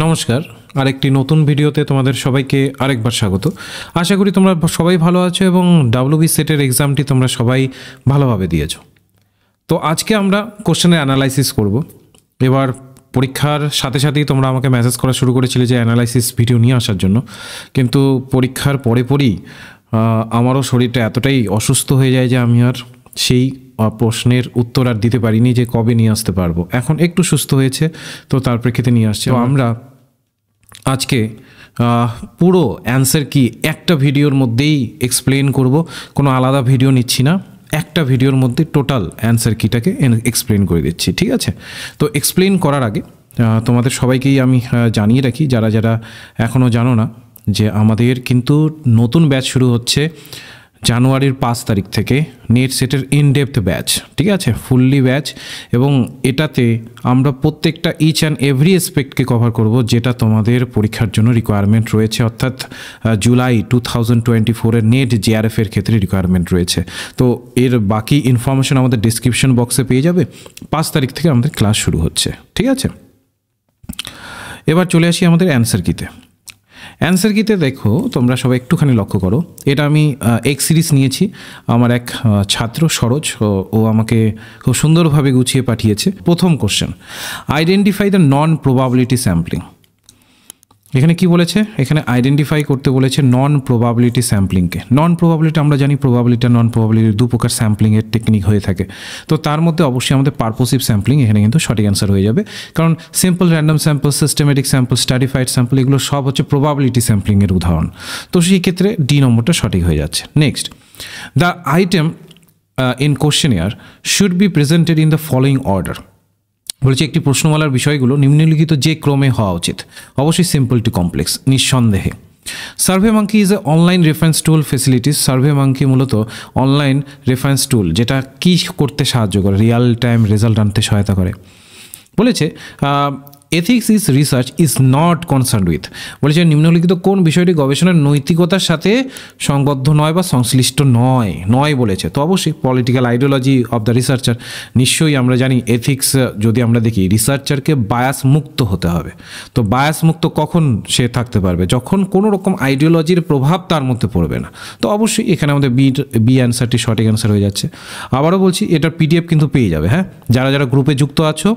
নমস্কার, আরেকটি নতুন ভিডিওতে তোমাদের সবাইকে আরেকবার স্বাগত। আশা করি তোমরা সবাই ভালো আছো এবং ডাব্লিউবি সেটের এক্সামটি তোমরা সবাই ভালোভাবে দিয়েছো। তো আজকে আমরা কোশ্চেনের অ্যানালাইসিস করব। এবার পরীক্ষার সাথে সাথেই তোমরা আমাকে মেসেজ করা শুরু করেছিলে যে অ্যানালাইসিস ভিডিও নিয়ে আসার জন্য, কিন্তু পরীক্ষার পরেই আমারও শরীরটা এতটাই অসুস্থ হয়ে যায় যে আমি আর সেই প্রশ্নের উত্তর আর দিতে পারিনি যে কবে নিয়ে আসতে পারবো। এখন একটু সুস্থ হয়েছে, তো তার প্রেক্ষিতে নিয়ে আসছে। তো আমরা আজকে পুরো অ্যান্সার কি একটা ভিডিওর মধ্যেই এক্সপ্লেন করব, কোনো আলাদা ভিডিও নিচ্ছি না, একটা ভিডিওর মধ্যে টোটাল অ্যান্সার কিটাকে এক্সপ্লেন করে দিচ্ছি, ঠিক আছে? তো এক্সপ্লেন করার আগে তোমাদের সবাইকেই আমি জানিয়ে রাখি, যারা যারা এখনও জানো না, যে আমাদের কিন্তু নতুন ব্যাচ শুরু হচ্ছে জানুয়ারির 5 তারিখ থেকে, নেট সেটের ইনডেপথ ব্যাচ, ঠিক আছে? ফুললি ব্যাচ, এবং এটাতে আমরা প্রত্যেকটা ইচ অ্যান্ড এভরি অ্যাসপেক্টকে কভার করব যেটা তোমাদের পরীক্ষার জন্য রিকোয়ারমেন্ট রয়েছে, অর্থাৎ জুলাই 2024-এর নেট জেআরএফের ক্ষেত্রে রিকোয়ারমেন্ট রয়েছে। তো এর বাকি ইনফরমেশন আমাদের ডিসক্রিপশন বক্সে পেয়ে যাবে। 5 তারিখ থেকে আমাদের ক্লাস শুরু হচ্ছে, ঠিক আছে? এবার চলে আসি আমাদের অ্যান্সার কিতে। অ্যান্সার কিতে দেখো, তোমরা সবাই একটুখানি লক্ষ্য করো, এটা আমি এক্স সিরিজ নিয়েছি। আমার এক ছাত্র সরোজ, ও আমাকে খুব সুন্দরভাবে গুছিয়ে পাঠিয়েছে। প্রথম question, identify the non probability sampling. এখানে কি বলেছে? এখানে আইডেন্টিফাই করতে বলেছে নন প্রবাবিলিটি স্যাম্পলিংকে। নন প্রবাবিলিটি আমরা জানি, প্রবাবিলিটি নন প্রবাবিলিটি দু প্রকার স্যাম্পলিংয়ের টেকনিক হয়ে থাকে। তো তার মধ্যে অবশ্যই আমাদের পারপোসিভ স্যাম্পলিং এখানে কিন্তু সঠিক অ্যান্সার হয়ে যাবে, কারণ simple random sample, systematic sample, stratified sample, এগুলো সব হচ্ছে প্রবাবিলিটি স্যাম্পলিংয়ের উদাহরণ। তো সেই ক্ষেত্রে ডি নম্বরটা সঠিক হয়ে যাচ্ছে। Next, the item in questionnaire should be presented in the following order. বলছে একটি প্রশ্নমালার বিষয়গুলো নিম্নলিখিত যে ক্রমে হওয়া উচিত, অবশ্যই সিম্পল টু কমপ্লেক্স, নিঃসন্দেহে। Survey monkey is a online reference tool facilities. Survey monkey মূলত অনলাইন রেফারেন্স টুল, যেটা কি করতে সাহায্য করে, রিয়াল টাইম রেজাল্ট আনতে সহায়তা করে। বলেছে ethics is research is not concern with. বলেছে নিম্নলিখিত কোন বিষয়টি গবেষণার নৈতিকতার সাথে সংবদ্ধ নয় বা সংশ্লিষ্ট নয় বলেছে। তো অবশ্যই political ideology of the researcher. নিশ্চয়ই আমরা জানি এথিক্স যদি আমরা দেখি, রিসার্চারকে বায়াস মুক্ত হতে হবে। তো বায়াস মুক্ত কখন সে থাকতে পারবে? যখন কোনো রকম আইডিওলজির প্রভাব তার মধ্যে পড়বে না। তো অবশ্যই এখানে আমাদের বি অ্যান্সারটি সঠিক অ্যান্সার হয়ে যাচ্ছে। আবারও বলছি, এটার পিডিএফ কিন্তু পেয়ে যাবে। হ্যাঁ, যারা যারা গ্রুপে যুক্ত আছো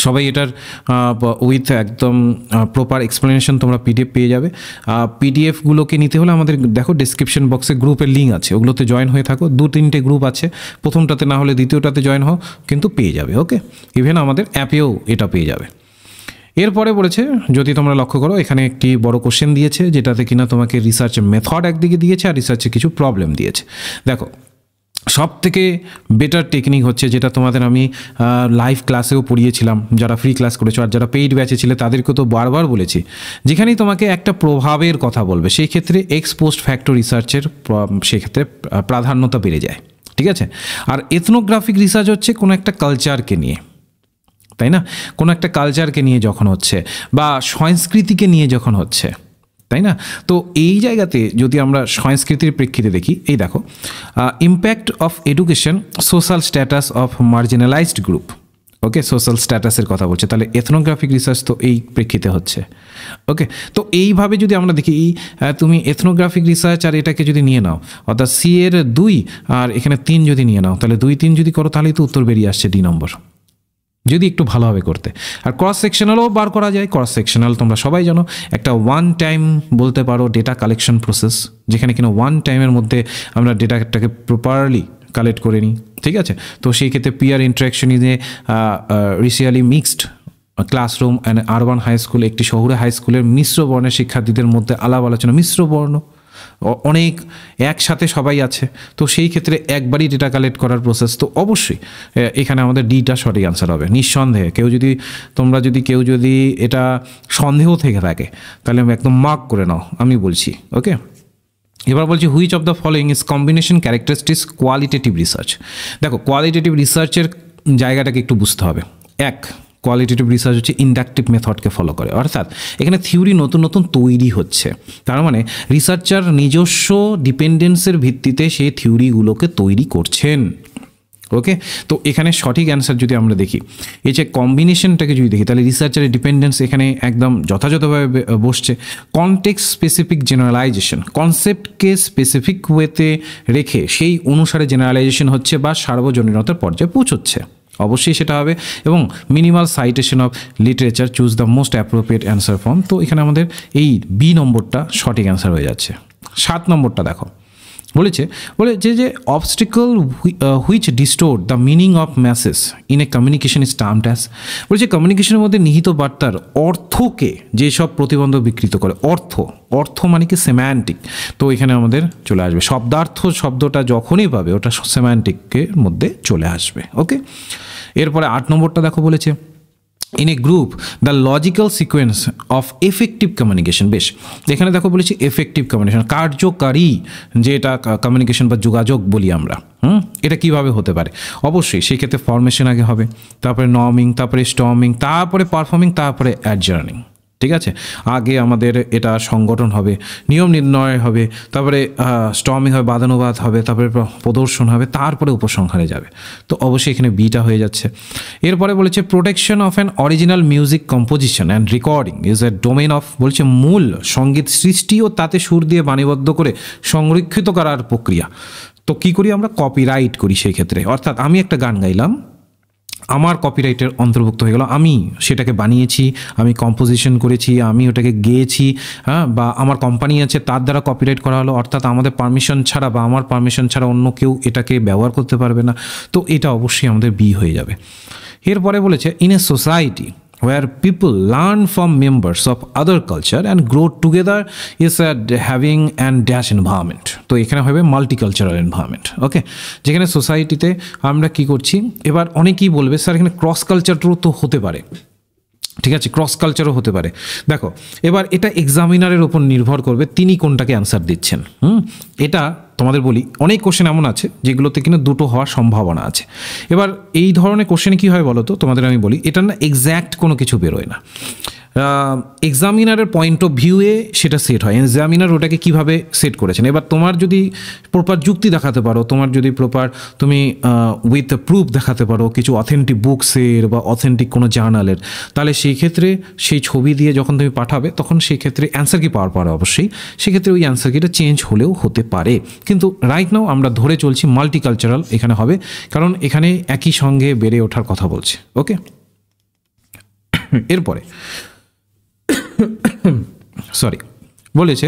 সবাই এটার উইথ একদম প্রপার এক্সপ্লেনেশন তোমরা পিডিএফ পেয়ে যাবে। পিডিএফগুলোকে নিতে হলে আমাদের দেখো ডিসক্রিপশন বক্সে গ্রুপের লিঙ্ক আছে, ওগুলোতে জয়েন হয়ে থাকো। 2-3টে গ্রুপ আছে, প্রথমটাতে না হলে দ্বিতীয়টাতে জয়েন হও, কিন্তু পেয়ে যাবে। ওকে, ইভেন আমাদের অ্যাপেও এটা পেয়ে যাবে। এরপরে বলেছে, যদি তোমরা লক্ষ্য করো, এখানে একটি বড় কোশ্চেন দিয়েছে, যেটাতে কিনা তোমাকে রিসার্চ মেথড একদিকে দিয়েছে আর রিসার্চে কিছু প্রবলেম দিয়েছে। দেখো, সব থেকে বেটার টেকনিক হচ্ছে, যেটা তোমাদের আমি লাইভ ক্লাসেও পড়িয়েছিলাম, যারা ফ্রি ক্লাস করেছো, আর যারা পেইড ব্যাচে ছিলে তাদেরকে তো বারবার বলেছি, যেখানেই তোমাকে একটা প্রভাবের কথা বলবে, সেই ক্ষেত্রে এক্স পোস্ট ফ্যাক্টর রিসার্চের সেক্ষেত্রে প্রাধান্যতা বেড়ে যায়, ঠিক আছে? আর এথনোগ্রাফিক রিসার্চ হচ্ছে কোনো একটা কালচারকে নিয়ে, তাই না? কোনো একটা কালচারকে নিয়ে যখন হচ্ছে, বা সংস্কৃতিকে নিয়ে যখন হচ্ছে, তাই না? তো এই জায়গাতে যদি আমরা সংস্কৃতির প্রেক্ষিতে দেখি, এই দেখো, impact of education social status of marginalised group. Okay, social স্ট্যাটাসের কথা বলছে, তাহলে এথনোগ্রাফিক রিসার্চ তো এই প্রেক্ষিতে হচ্ছে। ওকে, তো এইভাবে যদি আমরা দেখি, তুমি এথনোগ্রাফিক রিসার্চ আর এটাকে যদি নিয়ে নাও, অর্থাৎ সি এর 2 আর এখানে 3 যদি নিয়ে নাও, তাহলে 2-3 যদি করো, তাহলেই তো উত্তর বেরিয়ে আসছে ডি নম্বর, যদি একটু ভালোভাবে করতে। আর ক্রস সেকশনালও বার করা যায়। ক্রস সেকশনাল তোমরা সবাই জানো, একটা ওয়ান টাইম বলতে পারো ডেটা কালেকশন প্রসেস, যেখানে কিনা ওয়ান টাইমের মধ্যে আমরা ডেটাটাকে প্রপারলি কালেক্ট করে নিই, ঠিক আছে? তো সেই ক্ষেত্রে peer interaction is a racially mixed classroom and urban high school. একটি শহুরে হাই স্কুলের মিশ্র বর্ণের শিক্ষার্থীদের মধ্যে আলাপ আলোচনা, মিশ্র বর্ণ অনেক একসাথে সবাই আছে, তো সেই ক্ষেত্রে একবারই ডেটা কালেক্ট করার প্রসেস। তো অবশ্যই এখানে আমাদের ডিটা সঠিক আনসার হবে, নিঃসন্দেহে। কেউ যদি এটা সন্দেহ থেকে থাকে, তাহলে একদম মার্ক করে নাও, আমি বলছি। ওকে, এবার বলছি, which of the following is combination characteristics qualitative research. দেখো, কোয়ালিটেটিভ রিসার্চের জায়গাটাকে একটু বুঝতে হবে। কোয়ালিটেটিভ রিসার্চ হচ্ছে ইন্ডাকটিভ মেথডকে ফলো করে, অর্থাৎ এখানে থিওরি নতুন নতুন তৈরি হচ্ছে। তার মানে রিসার্চার নিজস্ব ডিপেন্ডেন্সের ভিত্তিতে সেই থিওরিগুলোকে তৈরি করছেন। ওকে, তো এখানে সঠিক অ্যান্সার যদি আমরা দেখি, এই যে কম্বিনেশনটাকে যদি দেখি, তাহলে রিসার্চারের ডিপেন্ডেন্স এখানে একদম যথাযথভাবে বসছে। কনটেক্সট স্পেসিফিক জেনারেলাইজেশন, কনসেপ্টকে স্পেসিফিক ওয়েতে রেখে সেই অনুসারে জেনারেলাইজেশন হচ্ছে বা সার্বজনীনতার পর্যায়ে পৌঁছচ্ছে, অবশ্যই সেটা হবে। এবং minimal citation of literature, choose the most appropriate answer form. তো এখানে আমাদের এই বি নম্বরটা সঠিক অ্যান্সার হয়ে যাচ্ছে। 7 নম্বরটা দেখো, বলেছে যে obstacle which distort the meaning of message in a communication is termed as. বলেছে কমিউনিকেশনের মধ্যে নিহিত বার্তার অর্থকে যেসব প্রতিবন্ধক বিকৃত করে, অর্থ মানে কি সেম্যান্টিক, তো এখানে আমাদের চলে আসবে শব্দার্থ শব্দটা যখনই পাবে ওটা সেম্যান্টিকের মধ্যে চলে আসবে। ওকে, এরপরে 8 নম্বরটা দেখো, বলেছে in a group the logical sequence of effective communication. বেশ, এখানে দেখো বলেছি এফেক্টিভ কমিউনিকেশন, কার্যকারী যেটা কমিউনিকেশন বা যোগাযোগ বলি আমরা, এটা কিভাবে হতে পারে? অবশ্যই সেই ক্ষেত্রে ফরমেশন আগে হবে, তারপরে নর্মিং, তারপরে স্টর্মিং, তারপরে পারফর্মিং, তারপরে অ্যাডজার্নিং। ঠিক আছে, আগে আমাদের এটা সংগঠন হবে, নিয়ম নির্ণয় হবে, তারপরে স্টর্মিং হবে, বাদানুবাদ হবে, তারপরে প্রদর্শন হবে, তারপরে উপসংহারে যাবে। তো অবশ্যই এখানে বিটা হয়ে যাচ্ছে। এরপরে বলেছে protection of an original music composition and recording is a domain of, বলছে মূল সঙ্গীত সৃষ্টি ও তাতে সুর দিয়ে বাণীবদ্ধ করে সংরক্ষিত করার প্রক্রিয়া। তো কী করি আমরা? কপিরাইট করি সেই ক্ষেত্রে। অর্থাৎ আমি একটা গান গাইলাম, আমার কপিরাইটের অন্তর্ভুক্ত হয়ে গেল, আমি সেটাকে বানিয়েছি, আমি কম্পোজিশন করেছি, আমি ওটাকে গেয়েছি, হ্যাঁ, বা আমার কোম্পানি আছে তার দ্বারা কপিরাইট করা হলো, অর্থাৎ আমাদের পারমিশন ছাড়া বা আমার পারমিশন ছাড়া অন্য কেউ এটাকে ব্যবহার করতে পারবে না। তো এটা অবশ্যই আমাদের বি হয়ে যাবে। এরপরে বলেছে in a society where people learn from members of other culture and grow together is a having and dash environment. তো এখানে হবে মাল্টিকালচারাল এনভায়রনমেন্ট। ওকে, যেখানে সোসাইটিতে আমরা কি করছি, এবার অনেকেই বলবে স্যার এখানে ক্রস কালচারও তো হতে পারে। ঠিক আছে, ক্রস কালচারও হতে পারে। দেখো এবার এটা এক্সামিনারের ওপর নির্ভর করবে তিনি কোনটাকে অ্যান্সার দিচ্ছেন। এটা তোমাদের বলি, অনেক কোশ্চেন এমন আছে যেগুলোতে কিনা দুটো হওয়ার সম্ভাবনা আছে। এবার এই ধরনের কোশ্চেনে কী হয় বলো তো, তোমাদের আমি বলি, এটা না এক্স্যাক্ট কোনো কিছু বেরোয় না, এক্সামিনারের পয়েন্ট অফ ভিউয়ে সেটা সেট হয়, এক্সামিনার ওটাকে কীভাবে সেট করেছেন। এবার তোমার যদি প্রপার যুক্তি দেখাতে পারো, তোমার যদি প্রপার তুমি উইথ প্রুফ দেখাতে পারো কিছু অথেন্টিক বুকসের বা অথেন্টিক কোনো জার্নালের, তাহলে সেই ক্ষেত্রে সেই ছবি দিয়ে যখন তুমি পাঠাবে তখন সেই ক্ষেত্রে অ্যান্সার কি পাওয়ার পরে অবশ্যই সেক্ষেত্রে ওই অ্যান্সার কিটা চেঞ্জ হলেও হতে পারে। কিন্তু রাইট নাও আমরা ধরে চলছি মাল্টিকালচারাল এখানে হবে, কারণ এখানে একই সঙ্গে বেড়ে ওঠার কথা বলছে। ওকে, এরপরে সরি বলেছে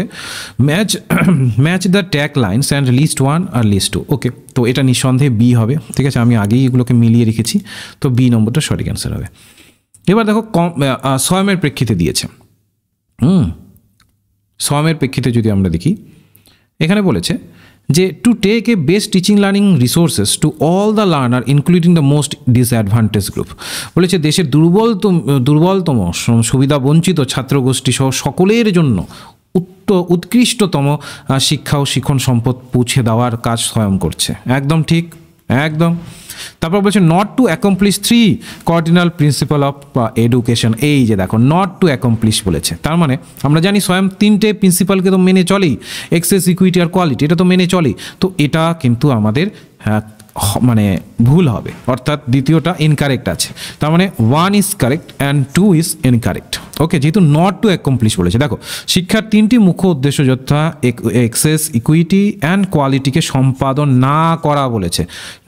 match the tag lines and list 1 আর লিস্ট 2। ওকে, তো এটা নিঃসন্দেহে বি হবে। ঠিক আছে, আমি আগেই এগুলোকে মিলিয়ে রেখেছি, তো বি নম্বরটা সঠিক অ্যান্সার হবে। এবার দেখো স্বয়মের প্রেক্ষিতে দিয়েছে। স্বয়মের প্রেক্ষিতে যদি আমরা দেখি, এখানে বলেছে যে to take a best teaching learning resources to all the learner including the most disadvantage group. বলেছে দেশের দুর্বলতম সুবিধা বঞ্চিত ছাত্রগোষ্ঠী সহ সকলের জন্য উৎকৃষ্টতম শিক্ষা ও শিক্ষণ সম্পদ পৌঁছে দেওয়ার কাজ স্বয়ং করছে। একদম ঠিক, একদম। তারপর বলছে not to accomplish 3 cardinal principal of education. এই যে দেখো নট টু অ্যাকমপ্লিশ বলেছে, তার মানে আমরা জানি স্বয়ং 3টে প্রিন্সিপালকে তো মেনে চলেই, এক্সেস, ইকুইটি আর কোয়ালিটি, এটা তো মেনে চলেই। তো এটা কিন্তু আমাদের মানে ভুল হবে, অর্থাৎ দ্বিতীয়টা ইনকারেক্ট আছে, তার মানে 1 is correct and 2 is incorrect. Okay, যেহেতু নট টু অ্যাকমপ্লিশ বলেছে, দেখো শিক্ষার 3টি মুখ্য উদ্দেশ্য যথা এক্সেস, ইকুইটি অ্যান্ড কোয়ালিটিকে সম্পাদন না করা বলেছে।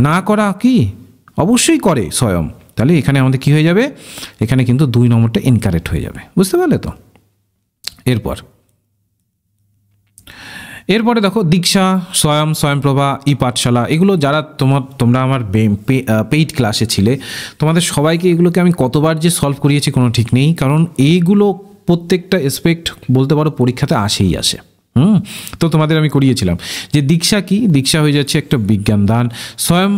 না করা কি অবশ্যই করে স্বয়ং, তাহলে এখানে আমাদের কি হয়ে যাবে, এখানে কিন্তু 2 নম্বরটা ইনকারেক্ট হয়ে যাবে, বুঝতে পারলে তো। এরপরে দেখো দীক্ষা, স্বয়ংপ্রভা, ই পাঠশালা, এগুলো যারা তোমরা আমার পেইড ক্লাসে ছিলে, তোমাদের সবাইকে এগুলোকে আমি কতবার যে সলভ করিয়েছি কোনো ঠিক নেই, কারণ এইগুলো প্রত্যেকটা এসপেক্ট বলতে পারো পরীক্ষাতে আসে। তো তোমাদের আমি করিয়েছিলাম যে দীক্ষা কি, দীক্ষা হয়ে যাচ্ছে একটা বিজ্ঞান দান। স্বয়ং,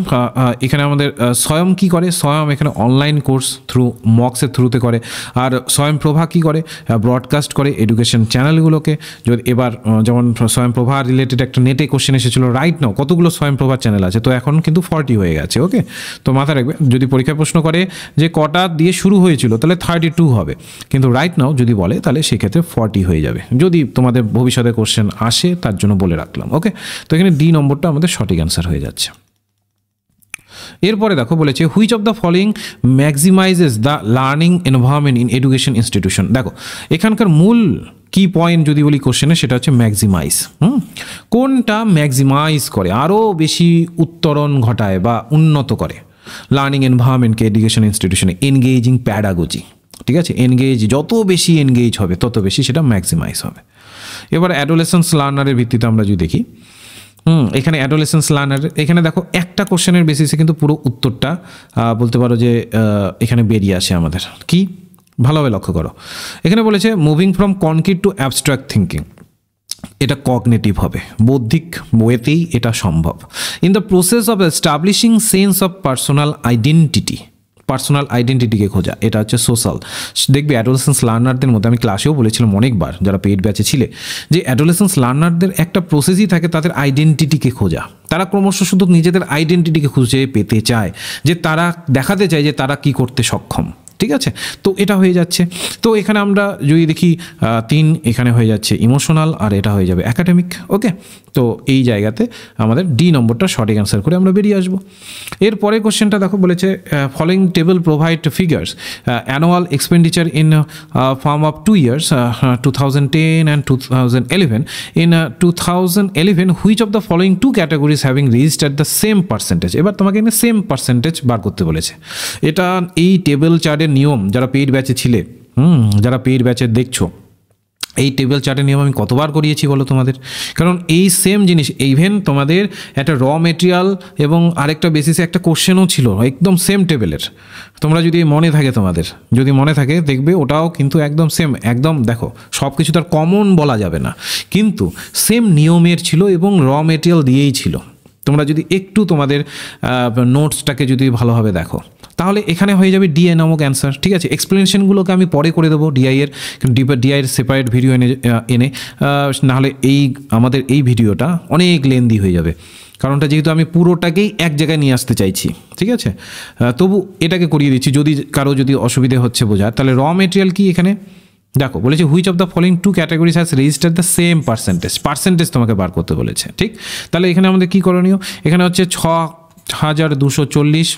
এখানে আমাদের স্বয়ং কি করে, স্বয়ং এখানে অনলাইন কোর্স থ্রু মক্সের থ্রুতে করে। আর স্বয়ংপ্রভা কি করে, ব্রডকাস্ট করে এডুকেশন চ্যানেলগুলোকে। যদি এবার যেমন স্বয়ংপ্রভা রিলেটেড একটা নেটে কোশ্চেন এসেছিলো, রাইট নাও কতগুলো স্বয়ংপ্রভার চ্যানেল আছে, তো এখন কিন্তু 40 হয়ে গেছে। ওকে, তো মাথায় রাখবে যদি পরীক্ষায় প্রশ্ন করে যে কটা দিয়ে শুরু হয়েছিল, তাহলে 32 হবে, কিন্তু রাইট নাও যদি বলে তাহলে সেক্ষেত্রে 40 হয়ে যাবে, যদি তোমাদের ভবিষ্যতে কোশ্চেন আসে তার জন্য বলে রাখলাম। ওকে, তো এখানে ডি নম্বরটা আমাদের সঠিক অ্যান্সার হয়ে যাচ্ছে। এরপরে দেখো বলেছে which of the following maximises the learning environment in education institution. দেখো এখানকার মূল কি পয়েন্ট যদি বলি কোশ্চেনে, সেটা হচ্ছে ম্যাক্সিমাইজ। কোনটা ম্যাক্সিমাইজ করে, আরও বেশি উত্তরণ ঘটায় বা উন্নত করে লার্নিং এনভায়রনমেন্টকে এডুকেশন ইনস্টিটিউশনে? এনগেজিং প্যাডাগজি, ঠিক আছে, এনগেজ, যত বেশি এনগেজ হবে তত বেশি সেটা ম্যাক্সিমাইজ হবে। এবার অ্যাডোলেসেন্স লার্নারের ভিত্তিতে আমরা যদি দেখি, এখানে অ্যাডোলেসেন্স লার্নার, এখানে দেখো একটা কোশ্চেনের বেসিসে কিন্তু পুরো উত্তরটা বলতে পারো যে এখানে বেরিয়ে আসে আমাদের। কি, ভালোভাবে লক্ষ্য করো, এখানে বলেছে moving from concrete to abstract thinking. এটা কগনিটিভ হবে, বৌদ্ধিক ওয়েতেই এটা সম্ভব। In the process of establishing sense of personal আইডেন্টিটিকে খোঁজা, এটা হচ্ছে সোশ্যাল। দেখবে অ্যাডোলেসেন্স লার্নারদের মধ্যে, আমি ক্লাসেও বলেছিলাম অনেকবার যারা পেইড ব্যাচে ছিলে, যে অ্যাডোলেসেন্স লার্নারদের একটা প্রসেসই থাকে তাদের আইডেন্টিটিকে খোঁজা। তারা ক্রমশ শুধু নিজেদের আইডেন্টিটিকে খুঁজে পেতে চায়, যে তারা দেখাতে চায় যে তারা কি করতে সক্ষম, ঠিক আছে। তো এটা হয়ে যাচ্ছে। তো এখানে আমরা যদি দেখি 3, এখানে হয়ে যাচ্ছে ইমোশনাল, আর এটা হয়ে যাবে অ্যাকাডেমিক। ওকে, তো এই জায়গাতে আমাদের ডি নম্বরটা সঠিক অ্যান্সার করে আমরা বেরিয়ে আসবো। এরপরে কোশ্চেনটা দেখো বলেছে following table provide figures annual expenditure in form of 2 years 2010 and 2011. In 2011 which of the following 2 categories having registered the same percentage. এবার তোমাকে এখানে সেম পার্সেন্টেজ বার করতে বলেছে। এটা এই টেবিল চার্টের নিয়ম, যারা পেইড ব্যাচে ছিলে, যারা পেইড ব্যাচে দেখছো, এই টেবিল চার্টের নিয়ম আমি কতবার করিয়েছি বলো তোমাদের। কারণ এই সেম জিনিস, ইভেন তোমাদের একটা র মেটেরিয়াল এবং আরেকটা বেসিসে একটা কোশ্চেনও ছিল একদম সেম টেবিলের। তোমরা যদি মনে থাকে, তোমাদের যদি মনে থাকে দেখবে ওটাও কিন্তু একদম সেম, একদম দেখো সব কিছু তার কমন বলা যাবে না, কিন্তু সেম নিয়মের ছিল এবং র মেটেরিয়াল দিয়েই ছিল। তোমরা যদি একটু তোমাদের নোটসটাকে যদি ভালোভাবে দেখো, তাহলে এখানে হয়ে যাবে ডিআই নামক অ্যান্সার, ঠিক আছে। এক্সপ্লেনেশনগুলোকে আমি পরে করে দেবো ডিআইয়ের সেপারেট ভিডিও এনে নাহলে আমাদের এই ভিডিওটা অনেক লেন্দি হয়ে যাবে। কারণটা যেহেতু আমি পুরোটাকেই এক জায়গায় নিয়ে আসতে চাইছি, ঠিক আছে। তবু এটাকে করিয়ে দিচ্ছি, কারো যদি অসুবিধে হচ্ছে বোঝার। তাহলে র মেটেরিয়াল কি এখানে দেখো বলেছে which of the following 2 categories has registered the same percentage তোমাকে বার করতে বলেছে, ঠিক। তাহলে এখানে আমাদের কী করণীয়, এখানে হচ্ছে 6240,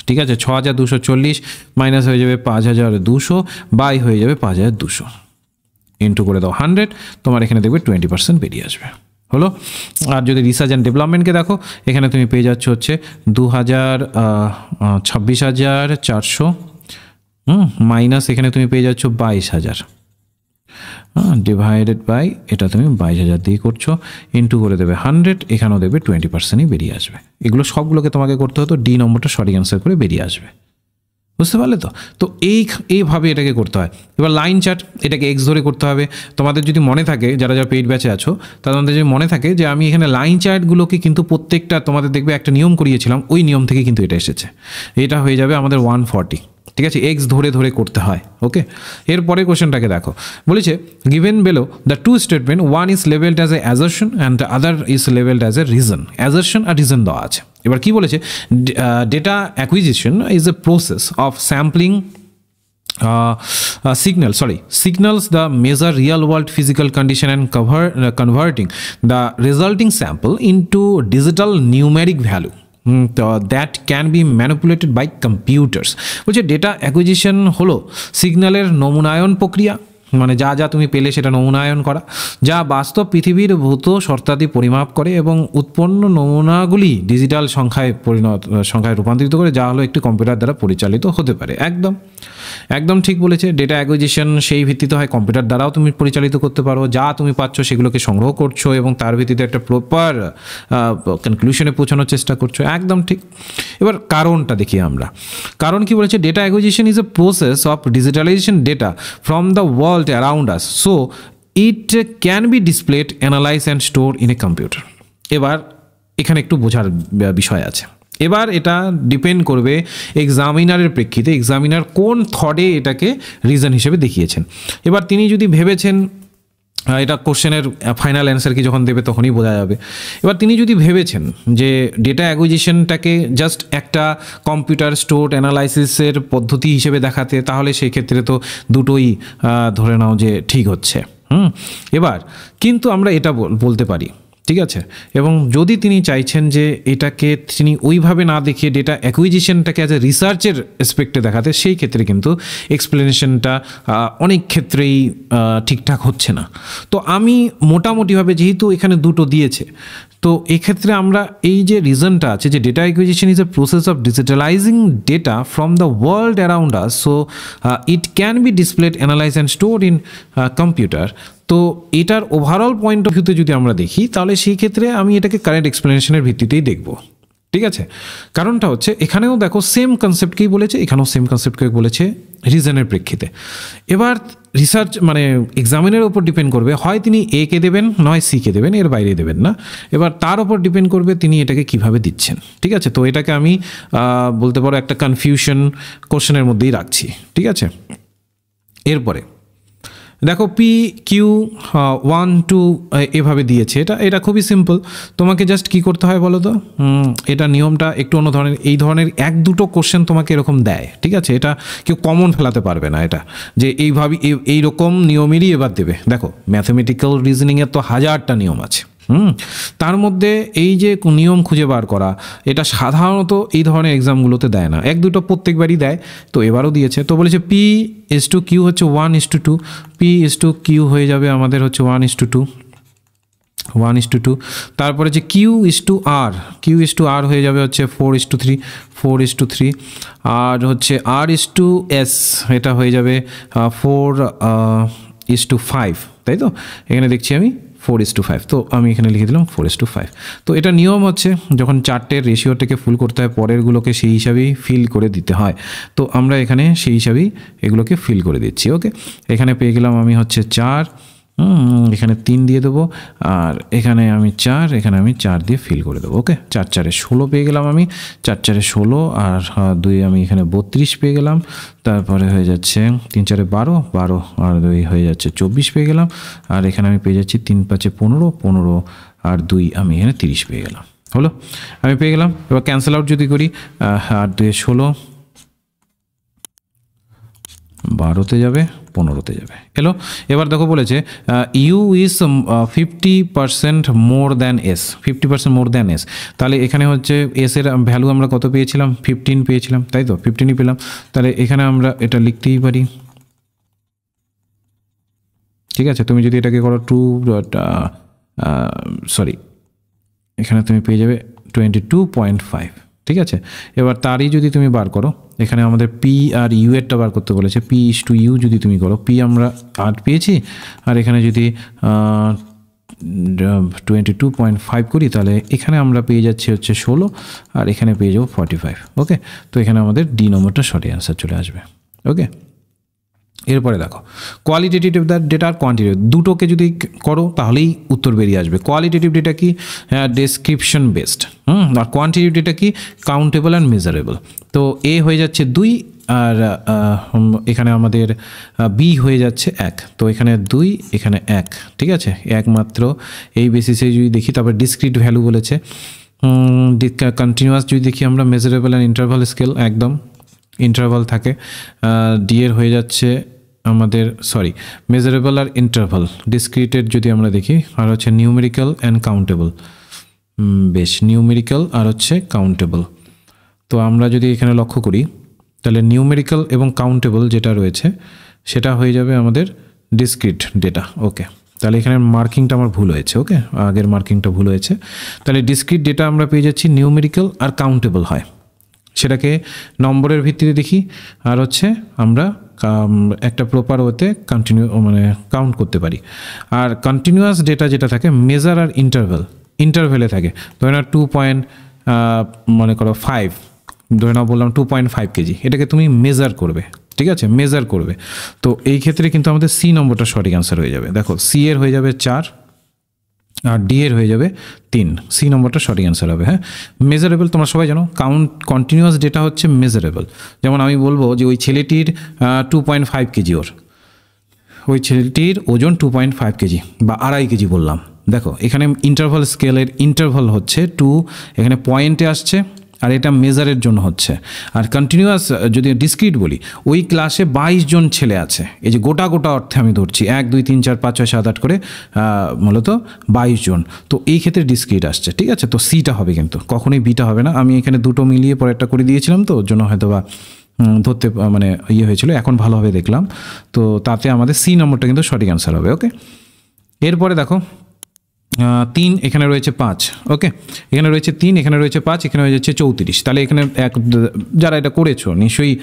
ঠিক আছে, 6240 মাইনাস হয়ে যাবে 5200 বাই হয়ে যাবে 5200, ইন্টু করে দাও 100, তোমার এখানে দেখবে 20% বেরিয়ে আসবে, হলো। আর যদি রিসার্চ অ্যান্ড ডেভেলপমেন্টকে দেখো, এখানে তুমি পেয়ে যাচ্ছ হচ্ছে 26,400 মাইনাস এখানে তুমি পেয়ে যাচ্ছ 22,000, ডিভাইডেড বাই এটা তুমি 22,000 দিয়ে করছো, ইন্টু করে দেবে 100, এখানেও দেবে 20%ই বেরিয়ে আসবে। এগুলো সবগুলোকে তোমাকে করতে হতো, ডি নম্বরটা সঠিক অ্যান্সার করে বেরিয়ে আসবে, বুঝতে পারলে তো। তো এইভাবে এটাকে করতে হয়। এবার লাইন চার্ট, এটাকে এক্স ধরে করতে হবে। তোমাদের যদি মনে থাকে, যারা যারা পেইড ব্যাচে আছো, তাদের যদি মনে থাকে যে আমি এখানে লাইন চার্টগুলোকে কিন্তু প্রত্যেকটা তোমাদের দেখবে একটা নিয়ম করিয়েছিলাম, ওই নিয়ম থেকে কিন্তু এটা এসেছে। এটা হয়ে যাবে আমাদের 140, ঠিক আছে, এক্স ধরে ধরে করতে হয়। ওকে, এরপরে কোশ্চেনটাকে দেখো বলেছে given below the 2 statement, one is labelled as a assertion and the other is labelled as a reason. Assertion আর রিজন দেওয়া আছে। এবার কি বলেছে, data acquisition is a process of sampling signals the measure real world physical condition and converting the resulting sample into digital numeric value that can be manipulated by computers. বলছে data acquisition হলো সিগন্যালের নমুনায়ন প্রক্রিয়া, মানে যা যা তুমি পেলে সেটা নমুনায়ন করা, যা বাস্তব পৃথিবীর ভৌত শর্তাদি পরিমাপ করে এবং উৎপন্ন নমুনাগুলি ডিজিটাল সংখ্যায় রূপান্তরিত করে, যা হলো একটি কম্পিউটার দ্বারা পরিচালিত হতে পারে। একদম ঠিক বলেছে। ডেটা অ্যাকুইজিশন সেই ভিত্তিতে হয়, কম্পিউটার দ্বারাও তুমি পরিচালিত করতে পারো। যা তুমি পাচ্ছ সেগুলোকে সংগ্রহ করছো এবং তার ভিত্তিতে একটা প্রপার কনক্লুশনে পৌঁছানোর চেষ্টা করছো। একদম ঠিক। এবার কারণটা দেখি আমরা। কারণ কি বলেছে, data acquisition is a process of digitalization data from the world around us, so it can be displayed, analyse and store in a computer. এবার এখানে একটু বোঝার বিষয় আছে। এবার এটা ডিপেন্ড করবে এক্সামিনারের প্রেক্ষিতে, এক্সামিনার কোন থটে এটাকে রিজন হিসেবে দেখিয়েছেন। এবার তিনি যদি ভেবেছেন, এটা কোশ্চেনের ফাইনাল অ্যান্সার কি যখন দেবে তখনই বোঝা যাবে। এবার তিনি যদি ভেবেছেন যে ডেটা অ্যাকুইজিশনটাকে জাস্ট একটা কম্পিউটার স্টোর অ্যানালাইসিসের পদ্ধতি হিসেবে দেখাতে, তাহলে সেই ক্ষেত্রে তো দুটোই ধরে নাও যে ঠিক হচ্ছে। এবার কিন্তু আমরা এটা বলতে পারি, ঠিক আছে। এবং যদি তিনি চাইছেন যে এটাকে তিনি ওইভাবে না দেখিয়ে ডেটা অ্যাকুইজিশনটাকে অ্যাজ এ রিসার্চের অ্যাসপেক্টে দেখাতে, সেই ক্ষেত্রে কিন্তু এক্সপ্লেনেশনটা অনেক ক্ষেত্রেই ঠিকঠাক হচ্ছে না। তো আমি মোটামুটিভাবে, যেহেতু এখানে দুটো দিয়েছে, তো এক্ষেত্রে আমরা এই যে রিজনটা আছে যে data acquisition is a process of digitalising data from the world around us, so it can be displayed, analyse and store in computer. তো এটার ওভারঅল পয়েন্ট অফ ভিউতে যদি আমরা দেখি, তাহলে সেই ক্ষেত্রে আমি এটাকে কারেন্ট এক্সপ্লেনেশনের ভিত্তিতেই দেখব। ঠিক আছে, কারণটা হচ্ছে এখানেও দেখো সেম কনসেপ্টকেই বলেছে, এখানেও সেম কনসেপ্টকে বলেছে রিজনের প্রেক্ষিতে। এবার রিসার্চ মানে এক্সামিনের ওপর ডিপেন্ড করবে, হয় তিনি এ কে দেবেন, নয় সি কে দেবেন, এর বাইরে দেবেন না। এবার তার ওপর ডিপেন্ড করবে তিনি এটাকে কিভাবে দিচ্ছেন। ঠিক আছে, তো এটাকে আমি বলতে পারো একটা কনফিউশন কোশ্চেনের মধ্যেই রাখছি। ঠিক আছে, এরপরে দেখো পি কিউ 1 2 এভাবে দিয়েছে। এটা খুবই সিম্পল, তোমাকে জাস্ট কি করতে হয় বলো তো, এটা নিয়মটা একটু অন্য ধরনের। এই ধরনের 1-2টো কোশ্চেন তোমাকে এরকম দেয়, ঠিক আছে, এটা কেউ কমন ফেলাতে পারবে না, এটা যে এইভাবে এইরকম নিয়মেরই এবার দেবে। দেখো ম্যাথমেটিক্যাল রিজনিংয়ের তো 1000টা নিয়ম আছে, তার মধ্যে এই যে নিয়ম খুঁজে বার করা, এটা সাধারণত এই ধরনের এক্সামগুলোতে দেয় না, 1-2টো প্রত্যেকবারই দেয়, তো এবারও দিয়েছে। তো বলেছে P/Q হচ্ছে 1:2, P/Q হয়ে যাবে আমাদের হচ্ছে 1:2, তারপরে যে Q/R হয়ে যাবে হচ্ছে 4:3, আর হচ্ছে R/S এটা হয়ে যাবে 4:5, তাই তো? এখানে দেখছি আমি 4:5, তো আমি এখানে লিখে দিলাম 4:5। তো এটা নিয়ম হচ্ছে যখন চারটের রেশিওটাকে ফুল করতে হয়, পরেরগুলোকে সেই হিসাবেই ফিল করে দিতে হয়। তো আমরা এখানে সেই হিসাবেই এগুলোকে ফিল করে দিচ্ছি। ওকে, এখানে পেয়ে গেলাম আমি হচ্ছে 4, এখানে 3 দিয়ে দেবো, আর এখানে আমি 4, এখানে আমি 4 দিয়ে ফিল করে দেবো। ওকে, 4×4 16 পেয়ে গেলাম আমি, 4×4 16, আর 2 আমি এখানে 32 পেয়ে গেলাম। তারপরে হয়ে যাচ্ছে 3×4 12, আর 2 হয়ে যাচ্ছে 24 পেয়ে গেলাম। আর এখানে আমি পেয়ে যাচ্ছি 3×5 15, আর 2 আমি এখানে 30 পেয়ে গেলাম। হলো, আমি পেয়ে গেলাম। এবার ক্যান্সেল আউট যদি করি, আর 2 16, 12তে যাবে, 15তে যাবে। এলো, এবার দেখো বলেছে U is 50% more than S, 50% more than S. তাহলে এখানে হচ্ছে এস এর ভ্যালু আমরা কত পেয়েছিলাম? 15 পেয়েছিলাম, তাই তো? 15ই পেলাম। তাহলে এখানে আমরা এটা লিখতেই পারি। ঠিক আছে, তুমি যদি এটাকে করো এখানে তুমি পেয়ে যাবে 22.5। ঠিক আছে, এবার তারই যদি তুমি বার করো, এখানে আমাদের পি আর ইউ এরটা বার করতে বলেছে। P/U যদি তুমি করো, পি আমরা 8 পেয়েছি, আর এখানে যদি 22.5 করি, তাহলে এখানে আমরা পেয়ে যাচ্ছি হচ্ছে 16, আর এখানে পেয়ে যাবো 45। ওকে, তো এখানে আমাদের ডি নম্বরটা সঠিক অ্যান্সার চলে আসবে। ওকে, এরপরে দেখো কোয়ালিটেটিভ ডেটা আর কোয়ান্টিটেটিভ দুটোকে যদি করো তাহলেই উত্তর বেরিয়ে আসবে। কোয়ালিটেটিভ ডেটা কি? ডেসক্রিপশন বেসড, আর কোয়ান্টিটেটিভ ডেটা কি? Countable and measurable. তো এ হয়ে যাচ্ছে 2, আর এখানে আমাদের বি হয়ে যাচ্ছে 1। তো এখানে 2, এখানে 1। ঠিক আছে, একমাত্র এই বেসিসে যদি দেখি, তারপর ডিসক্রিট ভ্যালু বলেছে। কন্টিনিউয়াস যদি দেখি আমরা, মেজারেবল অ্যান্ড ইন্টারভাল স্কেল, একদম ইন্টারভাল থাকে। ডি এর হয়ে যাচ্ছে আমাদের মেজারেবল আর ইন্টারভাল। ডিসক্রিটের যদি আমরা দেখি, আর হচ্ছে নিউমেরিক্যাল অ্যান্ড কাউন্টেবল। বেশ, নিউমেরিক্যাল আর হচ্ছে কাউন্টেবল। তো আমরা যদি এখানে লক্ষ্য করি, তাহলে নিউমেরিক্যাল এবং কাউন্টেবল যেটা রয়েছে সেটা হয়ে যাবে আমাদের ডিসক্রিট ডেটা। ওকে, তাহলে এখানে মার্কিংটা আমার ভুল হয়েছে। ওকে, আগের মার্কিংটা ভুল হয়েছে। তাহলে ডিসক্রিট ডেটা আমরা পেয়ে যাচ্ছি নিউমেরিক্যাল আর কাউন্টেবল হয়, সেটাকে নম্বরের ভিত্তিতে দেখি, আর হচ্ছে আমরা একটা প্রপার ওয়েতে কাউন্ট করতে পারি। আর কন্টিনিউয়াস ডেটা যেটা থাকে, মেজার আর ইন্টারভেলে থাকে। ধরে নাও 5 ধরে নাও বললাম 2.5 কেজি, এটাকে তুমি মেজার করবে। ঠিক আছে, মেজার করবে। তো এই ক্ষেত্রে কিন্তু আমাদের সি নম্বরটা সঠিক অ্যান্সার হয়ে যাবে। দেখো, সি এর হয়ে যাবে 4, আর ডি এর হয়ে যাবে 3। সি নম্বরটা সঠিক অ্যান্সার হবে। হ্যাঁ, মেজারেবল তোমরা সবাই জানো, কন্টিনিউয়াস ডেটা হচ্ছে মেজারেবল। যেমন আমি বলবো যে ওই ছেলেটির 2.5 কেজি, ওই ছেলেটির ওজন 2.5 কেজি বা 2.5 কেজি বললাম। দেখো, এখানে ইন্টারভাল স্কেলের ইন্টারভাল হচ্ছে 2, এখানে পয়েন্টে আসছে, আর এটা মেজারের জন্য হচ্ছে। আর কন্টিনিউয়াস যদি ডিসক্রিট বলি, ওই ক্লাসে 22 জন ছেলে আছে, এই যে গোটা গোটা অর্থে আমি ধরছি 1 2 3 4 5 6 7 8 করে মূলত 22 জন। তো এই ক্ষেত্রে ডিসক্রিট আসছে, ঠিক আছে। তো সিটা হবে, কিন্তু কখনোই বিটা হবে না। আমি এখানে দুটো মিলিয়ে পরে একটা করে দিয়েছিলাম, তো ওর জন্য হয়তো বা ধরতে মানে ইয়ে হয়েছিল, এখন ভালোভাবে দেখলাম। তো তাতে আমাদের সি নম্বরটা কিন্তু সঠিক অ্যান্সার হবে। ওকে, এরপরে দেখো 3, এখানে রয়েছে 5। ওকে, এখানে রয়েছে 3, এখানে রয়েছে 5, এখানে হয়ে যাচ্ছে 34। তাহলে এখানে যারা এটা করেছো নিশ্চয়ই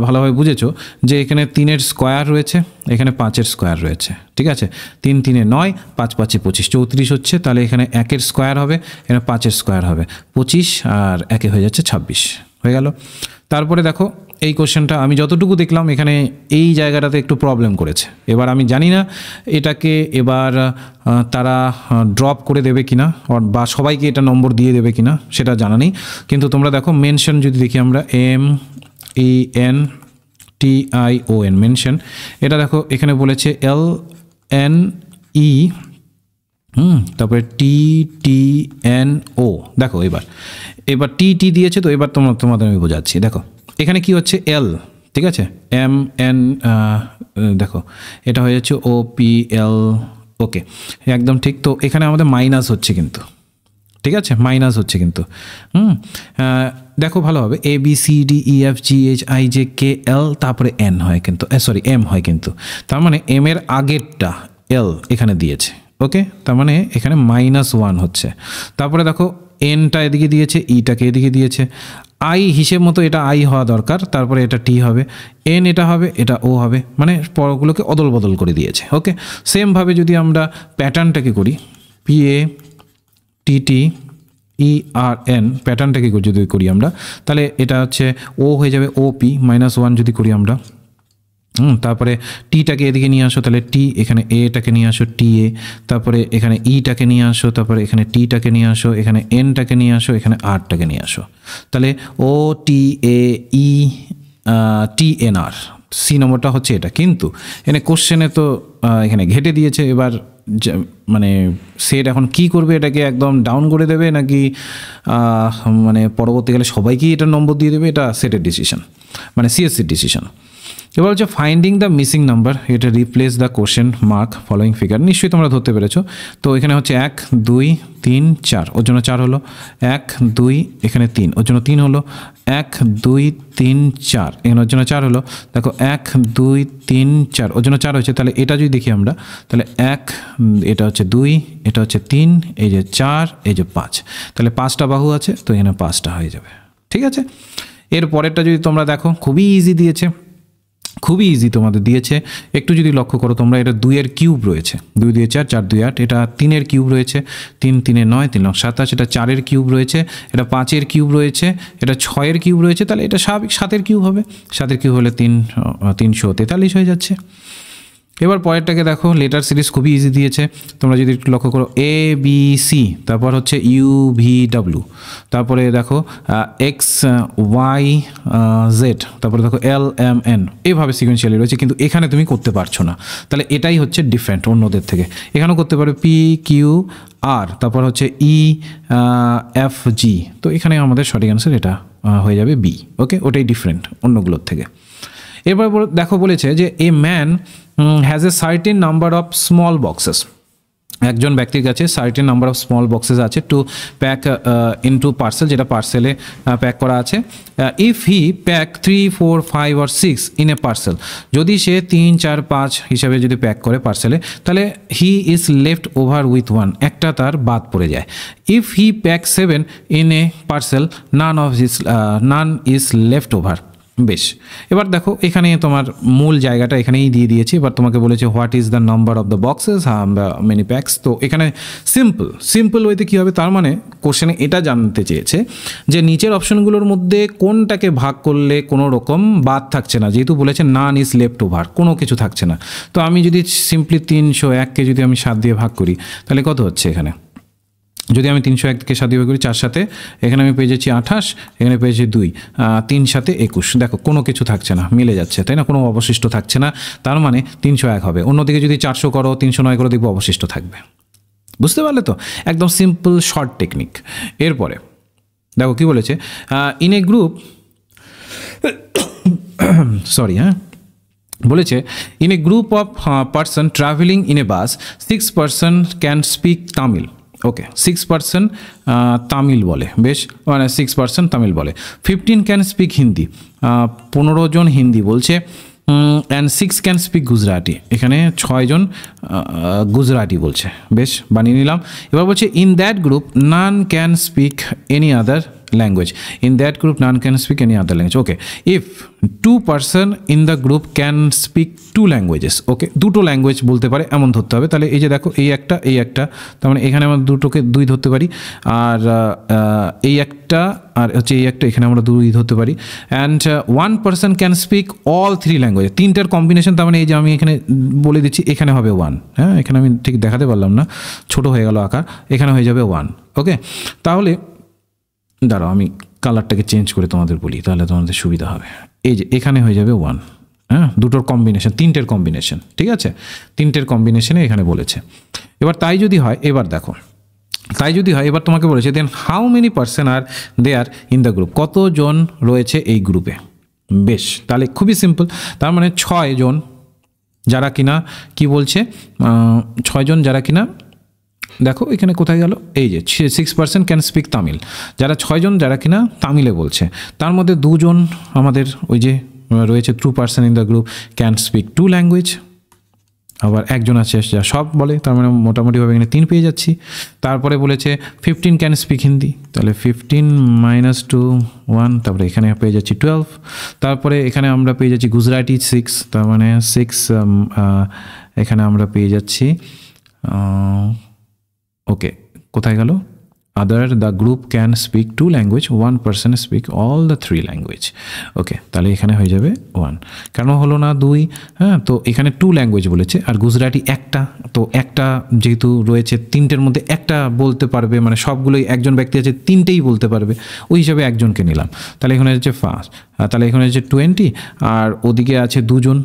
ভালোভাবে বুঝেছো যে এখানে 3-এর স্কোয়ার রয়েছে, এখানে 5-এর স্কোয়ার রয়েছে, ঠিক আছে। 3 3 9, 5 5 25, 34 হচ্ছে। তাহলে এখানে 1-এর স্কোয়ার হবে, এখানে 5-এর স্কোয়ার হবে 25, আর 1 হয়ে যাচ্ছে 26, হয়ে গেল। তারপরে দেখো এই কোশ্চেনটা আমি যতটুকু দেখলাম এখানে এই জায়গাটাতে একটু প্রবলেম করেছে। এবার আমি জানি না এটাকে এবার তারা ড্রপ করে দেবে কিনা, বা সবাইকে এটা নম্বর দিয়ে দেবে কিনা সেটা জানা নেই। কিন্তু তোমরা দেখো মেনশন যদি দেখি আমরা, MENTION মেনশন, এটা দেখো এখানে বলেছে LNE, তারপরে TTNO। দেখো এবার TT দিয়েছে, তো এবার তোমাদের আমি বোঝাচ্ছি। দেখো এখানে কি হচ্ছে, L, ঠিক আছে, MN, দেখো এটা হয়ে যাচ্ছে OPL। ওকে, একদম ঠিক। তো এখানে আমাদের মাইনাস হচ্ছে কিন্তু, ঠিক আছে, মাইনাস হচ্ছে কিন্তু। দেখো ভালোভাবে ABCDEFGHIJKL, তারপরে N হয় কিন্তু, সরি M হয় কিন্তু। তার মানে M এর আগেরটা L এখানে দিয়েছে। ওকে, তার মানে এখানে -1 হচ্ছে। তারপরে দেখো এনটা এদিকে দিয়েছে, ইটাকে এদিকে দিয়েছে। আই হিসেব মতো এটা আই হওয়া দরকার, তারপরে এটা টি হবে, এন এটা হবে, এটা ও হবে, মানে পরগুলোকে অদল বদল করে দিয়েছে। ওকে, সেমভাবে যদি আমরা প্যাটার্নটাকে করি, PATTERN প্যাটার্নটাকে যদি করি আমরা, তাহলে এটা হচ্ছে ও হয়ে যাবে OP -1 যদি করি আমরা। তারপরে টিটাকে এদিকে নিয়ে আসো, তাহলে টি, এখানে এটাকে নিয়ে আসো TA, তারপরে এখানে ইটাকে নিয়ে আসো, তারপরে এখানে টিটাকে নিয়ে আসো, এখানে এনটাকে নিয়ে আসো, এখানে আরটাকে নিয়ে আসো। তাহলে OTAETNR, সি নম্বরটা হচ্ছে এটা। কিন্তু এখানে কোশ্চেনে তো এখানে ঘেটে দিয়েছে। এবার মানে সেট এখন কি করবে, এটাকে একদম ডাউন করে দেবে নাকি মানে পরবর্তীকালে সবাইকেই এটা নম্বর দিয়ে দেবে, এটা সেটের ডিসিশন, মানে CSCর ডিসিশন। এবার হচ্ছে ফাইন্ডিং দ্য মিসিং নাম্বার, এটা replace the question mark following figure. নিশ্চয়ই তোমরা ধরতে পেরেছো। তো এখানে হচ্ছে 1 2 3 4, ওর জন্য 4 হলো। 1 2, এখানে 3, ওর জন্য 3 হলো। 1 2 3 4, এখানে ওর জন্য 4 হলো। দেখো 1 2 3 4, ওর জন্য 4 হয়েছে। তাহলে এটা যদি দেখি আমরা, তাহলে 1, এটা হচ্ছে 2, এটা হচ্ছে 3, এই যে 4, এই যে 5, তাহলে 5টা বাহু আছে, তো এখানে 5টা হয়ে যাবে, ঠিক আছে। এর পরেরটা যদি তোমরা দেখো, খুবই ইজি দিয়েছে, খুবই ইজি তোমাদের দিয়েছে। একটু যদি লক্ষ্য করো তোমরা, এটা 2-এর কিউব রয়েছে, 2 2 4, 4 2 8, এটা 3-এর কিউব রয়েছে, 3 3 9, 3 9 27, এটা 4-এর কিউব রয়েছে, এটা 5-এর কিউব রয়েছে, এটা 6-এর কিউব রয়েছে, তাহলে এটা স্বাভাবিক 7-এর কিউব হবে। 7-এর কিউব হলে 343 হয়ে যাচ্ছে। এবার পরেরটাকে দেখো, লেটার সিরিজ খুবই ইজি দিয়েছে, তোমরা যদি একটু লক্ষ্য করো, ABC, তারপর হচ্ছে UVW, তারপরে দেখো XYZ, তারপরে দেখো LMN, এইভাবে সিকোয়েন্সিয়ালি রয়েছে। কিন্তু এখানে তুমি করতে পারছো না, তাহলে এটাই হচ্ছে ডিফারেন্ট অন্যদের থেকে। এখানেও করতে পারো PQR, তারপর হচ্ছে EFG, তো এখানে আমাদের সঠিক অ্যান্সার এটা হয়ে যাবে B। ওকে, ওটাই ডিফারেন্ট অন্যগুলোর থেকে। এবার দেখো বলেছে যে a man has a certain number of small boxes, একজন ব্যক্তির কাছে certain number of small boxes আছে টু প্যাক ইনটু পার্সেল, যেটা পার্সেলে প্যাক করা আছে। If he pack 3 4 5 or 6 in a parcel, যদি সে 3 4 5 হিসাবে যদি প্যাক করে পার্সেলে, তাহলে he is left over with 1, একটা তার বাদ পড়ে যায়। If he pack 7 in a parcel, naan is left over. বেশ, এবার দেখো এখানে তোমার মূল জায়গাটা এখানেই দিয়ে দিয়েছি। এবার তোমাকে বলেছে what is the number of the boxes many packs. তো এখানে সিম্পল ওয়েতে কী হবে, তার মানে কোশ্চেনে এটা জানতে চেয়েছে যে নিচের অপশনগুলোর মধ্যে কোনটাকে ভাগ করলে কোনো রকম বাদ থাকছে না, যেহেতু বলেছে নান ইজ লেফট ওভার, কোনো কিছু থাকছে না। তো আমি যদি সিম্পলি 301কে যদি আমি 7 দিয়ে ভাগ করি, তাহলে কত হচ্ছে এখানে, যদি আমি 301কে 7 দিয়ে ভাগ করি 4 সাথে, এখানে আমি পেয়ে যাচ্ছি 28, এখানে পেয়েছি 2, 3 সাথে 21। দেখো কোনো কিছু থাকছে না, মিলে যাচ্ছে, তাই না, কোনো অবশিষ্ট থাকছে না, তার মানে 301 হবে। অন্যদিকে যদি 400 করো, 309 করো, দেখবো অবশিষ্ট থাকবে। বুঝতে পারলে তো, একদম সিম্পল শর্ট টেকনিক। এরপরে দেখো কি বলেছে, ইন এ গ্রুপ, সরি হ্যাঁ, বলেছে in a group of person travelling in a bus 6 person can speak Tamil. Okay, 6% Tamil বলে, বেশ, মানে 6% তামিল বলে। 15 ক্যান স্পিক হিন্দি, 15 জন হিন্দি বলছে। অ্যান্ড 6 ক্যান স্পিক গুজরাটি, এখানে 6 জন গুজরাটি বলছে, বেশ, বানিয়ে নিলাম। এবার বলছে in that group none can speak any other language. In that group none can speak any other language. Okay, if 2 person in the group can speak 2 languages, okay, দুটো language বলতে পারে এমন ধরতে হবে। তাহলে এই যে দেখো এই একটা, তার মানে এখানে আমরা দুটোকে 2 ধরতে পারি, আর এই একটা আর হচ্ছে এই একটা, এখানে আমরা 2 ধরতে পারি। And 1 person can speak all 3 languages, তিনটার কম্বিনেশন, তার মানে এই যে আমি এখানে বলে দিচ্ছি এখানে হবে 1, হ্যাঁ, এখানে আমি ঠিক দেখাতে পারলাম না, ছোট হয়ে গেল আকার, এখানে হয়ে যাবে 1। ওকে, তাহলে দাঁড়াও আমি কালারটাকে চেঞ্জ করে তোমাদের বলি, তাহলে তোমাদের সুবিধা হবে। এই যে এখানে হয়ে যাবে 1, হ্যাঁ, দুটোর কম্বিনেশন, তিনটের কম্বিনেশন, ঠিক আছে, তিনটের কম্বিনেশনে এখানে বলেছে। এবার তাই যদি হয়, এবার দেখো তাই যদি হয়, এবার তোমাকে বলেছে then how many person are there in the group, কতজন রয়েছে এই গ্রুপে। বেশ, তাহলে খুবই সিম্পল, তার মানে 6 জন যারা কিনা কি বলছে, 6 জন যারা কিনা, দেখো এখানে কোথায় গেল, এই যে 6% ক্যান স্পিক তামিল, যারা 6 জন যারা কিনা তামিলে বলছে, তার মধ্যে 2 জন আমাদের ওই যে রয়েছে 2 person in the group can speak 2 language, আবার একজন আছে যা সব বলে, তার মানে মোটামুটিভাবে এখানে 3 পেয়ে যাচ্ছি। তারপরে বলেছে 15 ক্যান স্পিক হিন্দি, তাহলে 15 - 2 1, তারপরে এখানে পেয়ে যাচ্ছি 12, তারপরে এখানে আমরা পেয়ে যাচ্ছি গুজরাটি 6, তার মানে 6, এখানে আমরা পেয়ে যাচ্ছি, ওকে, কোথায় গেল, other the group can speak 2 language, 1 person speak all the 3 language. Okay, তাহলে এখানে হয়ে যাবে 1, কেন হলো না 2, হ্যাঁ, তো এখানে 2 ল্যাঙ্গুয়েজ বলেছে, আর গুজরাটি একটা, তো একটা যেহেতু রয়েছে, 3টের মধ্যে একটা বলতে পারবে, মানে সবগুলোই একজন ব্যক্তি আছে 3টেই বলতে পারবে, ওই হিসাবে একজনকে নিলাম। তাহলে এখানে হচ্ছে 5, তাহলে এখানে হচ্ছে 20, আর ওদিকে আছে 2 জন,